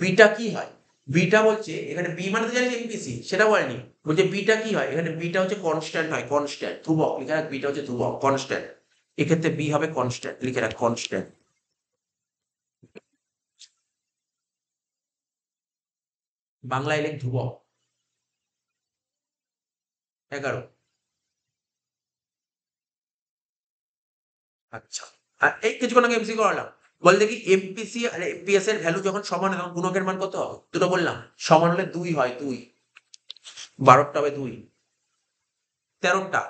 বিটা কি হয়? বিটা বলছে এখানে, বি মানে তো জানি এমপিসি, সেটা বলেনি, বলছে বিটা কি হয়, এখানে বিটা হচ্ছে কনস্ট্যান্ট হয়, কনস্ট্যান্ট ধ্রুবক, লিখে রাখ বিটা হচ্ছে ধ্রুবক কনস্ট্যান্ট, এক্ষেত্রে বি হবে কনস্ট্যান্ট, লিখে রাখ কনস্ট্যান্ট। বাংলায় লেখ ধ্রুবক। 11, আচ্ছা। আর এই কিছুক্ষণ আগে এমসি করালাম, বল দেখি এমপিসি আর এমপিএস এর ভ্যালু যখন সমান হয় তখন গুণকের মান কত হবে? দুটো বললাম, সমান হলে 2 হয়, 2, 12টা হবে 2, 13টা।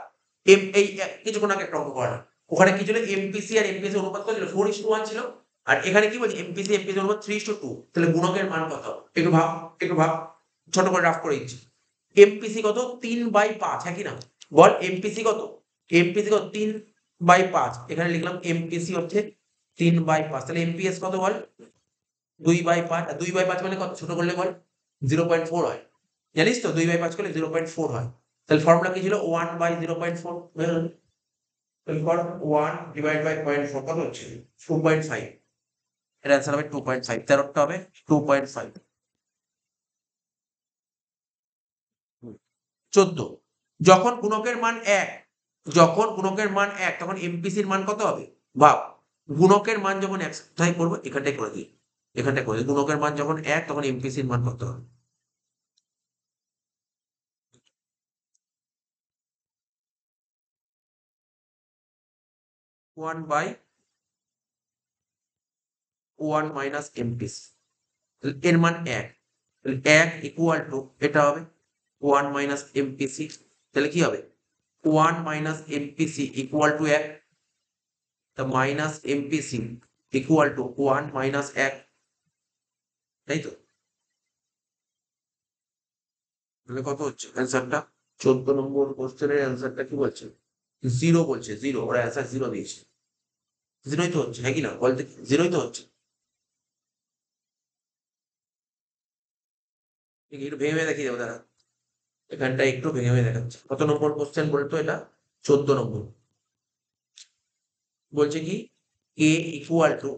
এই কিছুক্ষণ আগে একটা অঙ্ক করা, ওখানে কি ছিল, এমপিসি আর এমপিএস এর অনুপাত কত ছিল, 4:1 ছিল। আর এখানে কি বলছে, এমপিসি এমপিএস এর অনুপাত 3:2, তাহলে গুণকের মান কত? একটু ভাব, একটু ভাব, ছোট করে রাফ করে দিচ্ছি। এমপিসি কত, 3/5, হ্যাঁ কি না, বল এমপিসি কত, এমপিসি কত 3/5, এখানে লিখলাম এমপিসি হচ্ছে 3/5, তাহলে এমপিএস কত বল, 2/5, 2/5 মানে কত, ছোট করলে বল 0.4 হয়, জানিস তো 2/5 করলে 0.4 হয়। তাহলে ফর্মুলা কি ছিল, 1/0.4, তাহলে কর 1 ডিভাইড বাই 0.4 কত হচ্ছে, 2.5, এর অ্যান্সার হবে 2.5, 13টা হবে 2.5। 14, যখন গুণকের মান 1, যখন গুণকের মান 1 তখন এমপিসির মান কত হবে? ভাব, গুণকের মান যখন 1, কোথায় করবো, এখানটাই করে দিই, এখানটাই করে দিই, গুণকের মান যখন 1 তখন এমপিসির মান কত হবে? 1/1 মাইনাস এমপিসি, এর মান 1, 1 ইকুয়াল টু এটা হবে 1 মাইনাস এমপিসি, তাহলে কি হবে, 1 মাইনাস এমপিসি ইকুয়াল টু 1, তা minus MPC equal to 1 minus 1, তাই তো? তাহলে কত হচ্ছে অ্যান্সারটা? 14 নম্বর কোশ্চেনের অ্যান্সারটা কি বলছে, জিরো বলছে, জিরো, ওরা অ্যান্সার জিরো দিয়েছে, জিরোই তো হচ্ছে, হ্যাঁ কি না, বলতে জিরোই তো হচ্ছে। একটু ভেঙে ভেঙে দেখিয়ে দেবো দাঁড়া, এখানটা একটু ভেঙে ভেঙে দেখাচ্ছে, কত নম্বর কোশ্চেন বলতো এটা, 14 নম্বর। বলছে কি, এ ইকুয়াল টু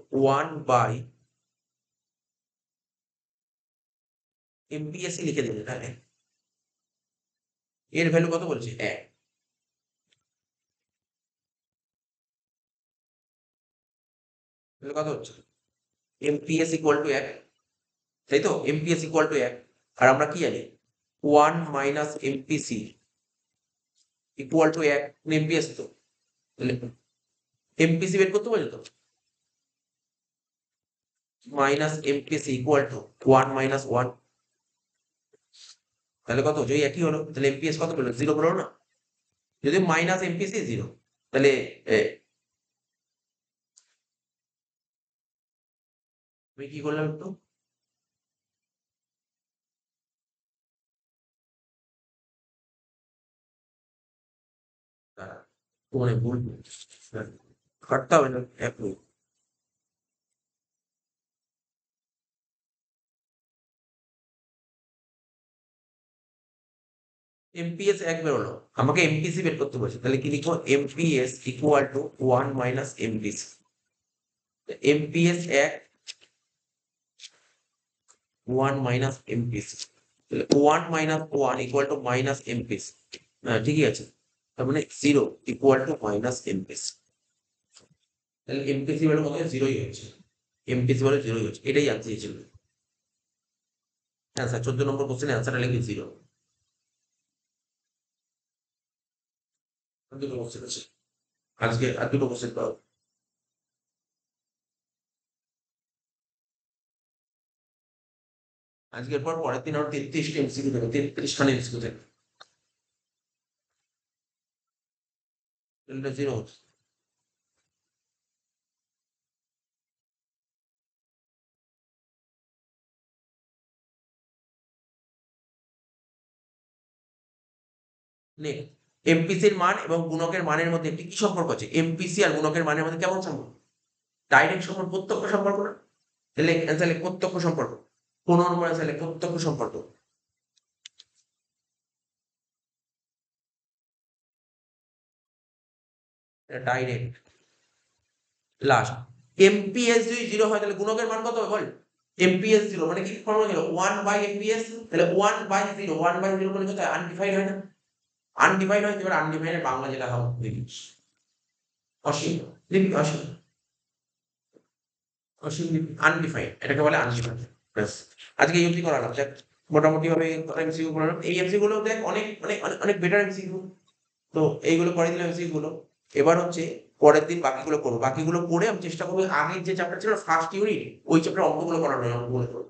1/এমপিএসসি লিখে দিলে তাহলে, এর ভ্যালু কত বলছে, 1, তাহলে কত হচ্ছে এমপিএস ইকুয়াল টু 1, তাই তো? এমপিএস ইকুয়াল টু 1, আর আমরা কি জানি 1 minus MPC equal to 1 amps তো, তাহলে এমপিসি বের করতে পারছো তো, minus MPC equal to 1 minus 1, তাহলে কত যদি একই হলো, তাহলে এমপিএস কত পেলো? 0 পেলো না? যদি মাইনাস এমপিসি 0, তাহলে আমি কি করলাম একটু দাঁড়া, মানে ভুল কাটতে হবে না একটু। এমপিএস 1 বেরোলো, আমাকে এমপিসি বের করতে বলছে, তাহলে কি লিখবো? Amps equal to 1 minus MPC. Amps 1 1 minus MPC, তাহলে 1 minus 1 equal two minus MPC. হ্যাঁ ঠিকই আছে, তার মানে 0 ইকুয়াল টু মাইনাস এমপিসি। তাহলে এমপিসি ভ্যালু কত? 0ই হচ্ছে, এমপিসি ভ্যালু 0ই হচ্ছে, এটাই আনসার দিয়েছিল। অ্যান্সার 14 নম্বর কোশ্চেন অ্যান্সারটা লিখবি 0। দুটো কোশ্চেন আছে আজকে, আর দুটো কোশ্চেন পাবো। আজকের পর পরের দিন আরো 33টা এমসিকিউ দেবে, 33 খানি এমসিকিউ দেবে, তাহলে 0 হচ্ছে। এমপিসির মান এবং গুণকের মানের মধ্যে একটি কি সম্পর্ক আছে? এমপিসি আর গুণকের মানের মধ্যে কেমন সম্পর্ক? ডাইরেক্ট সম্পর্ক, প্রত্যক্ষ সম্পর্ক না? তাহলে অ্যান্সার লিখ প্রত্যক্ষ সম্পর্ক। 15 নম্বর অ্যান্সার লিখ প্রত্যক্ষ সম্পর্ক, ডাইরেক্ট। লাস্ট, এমপিএস যদি 0 হয় তাহলে গুণকের মান কত হবে বল? এমপিএস 0 মানে কি ফর্মুলা ছিল? 1 বাই এমপিএস, তাহলে 1 বাই 0, 1 বাই 0 মানে কত? আনডিফাইন্ড হয় না? আনডিফাইন্ড হয়, এবার আনডিফাইন্ডের বাংলা যেটা হবে দেখি, অসীম, লিখবি অসীম, অসীম লিখবি, আনডিফাইন্ড, এটাকে বলে আনডিফাইন্ড। ব্যাস, আজকে এই অবধি করালাম, দেখ মোটামুটি ভাবে এমসিকিউ করলাম। এই এমসিকিউ গুলো দেখ অনেক অনেক অনেক অনেক বেটার এমসিকিউ, তো এইগুলো করে দিলাম এমসিকিউ গুলো। এবার হচ্ছে পরের দিন বাকিগুলো করবো, বাকিগুলো করে আমি চেষ্টা করবো আগের যে চ্যাপ্টার ছিল ফার্স্ট ইউনিট, ওই চ্যাপ্টার অঙ্কগুলো করানো, অঙ্কগুলো করবো।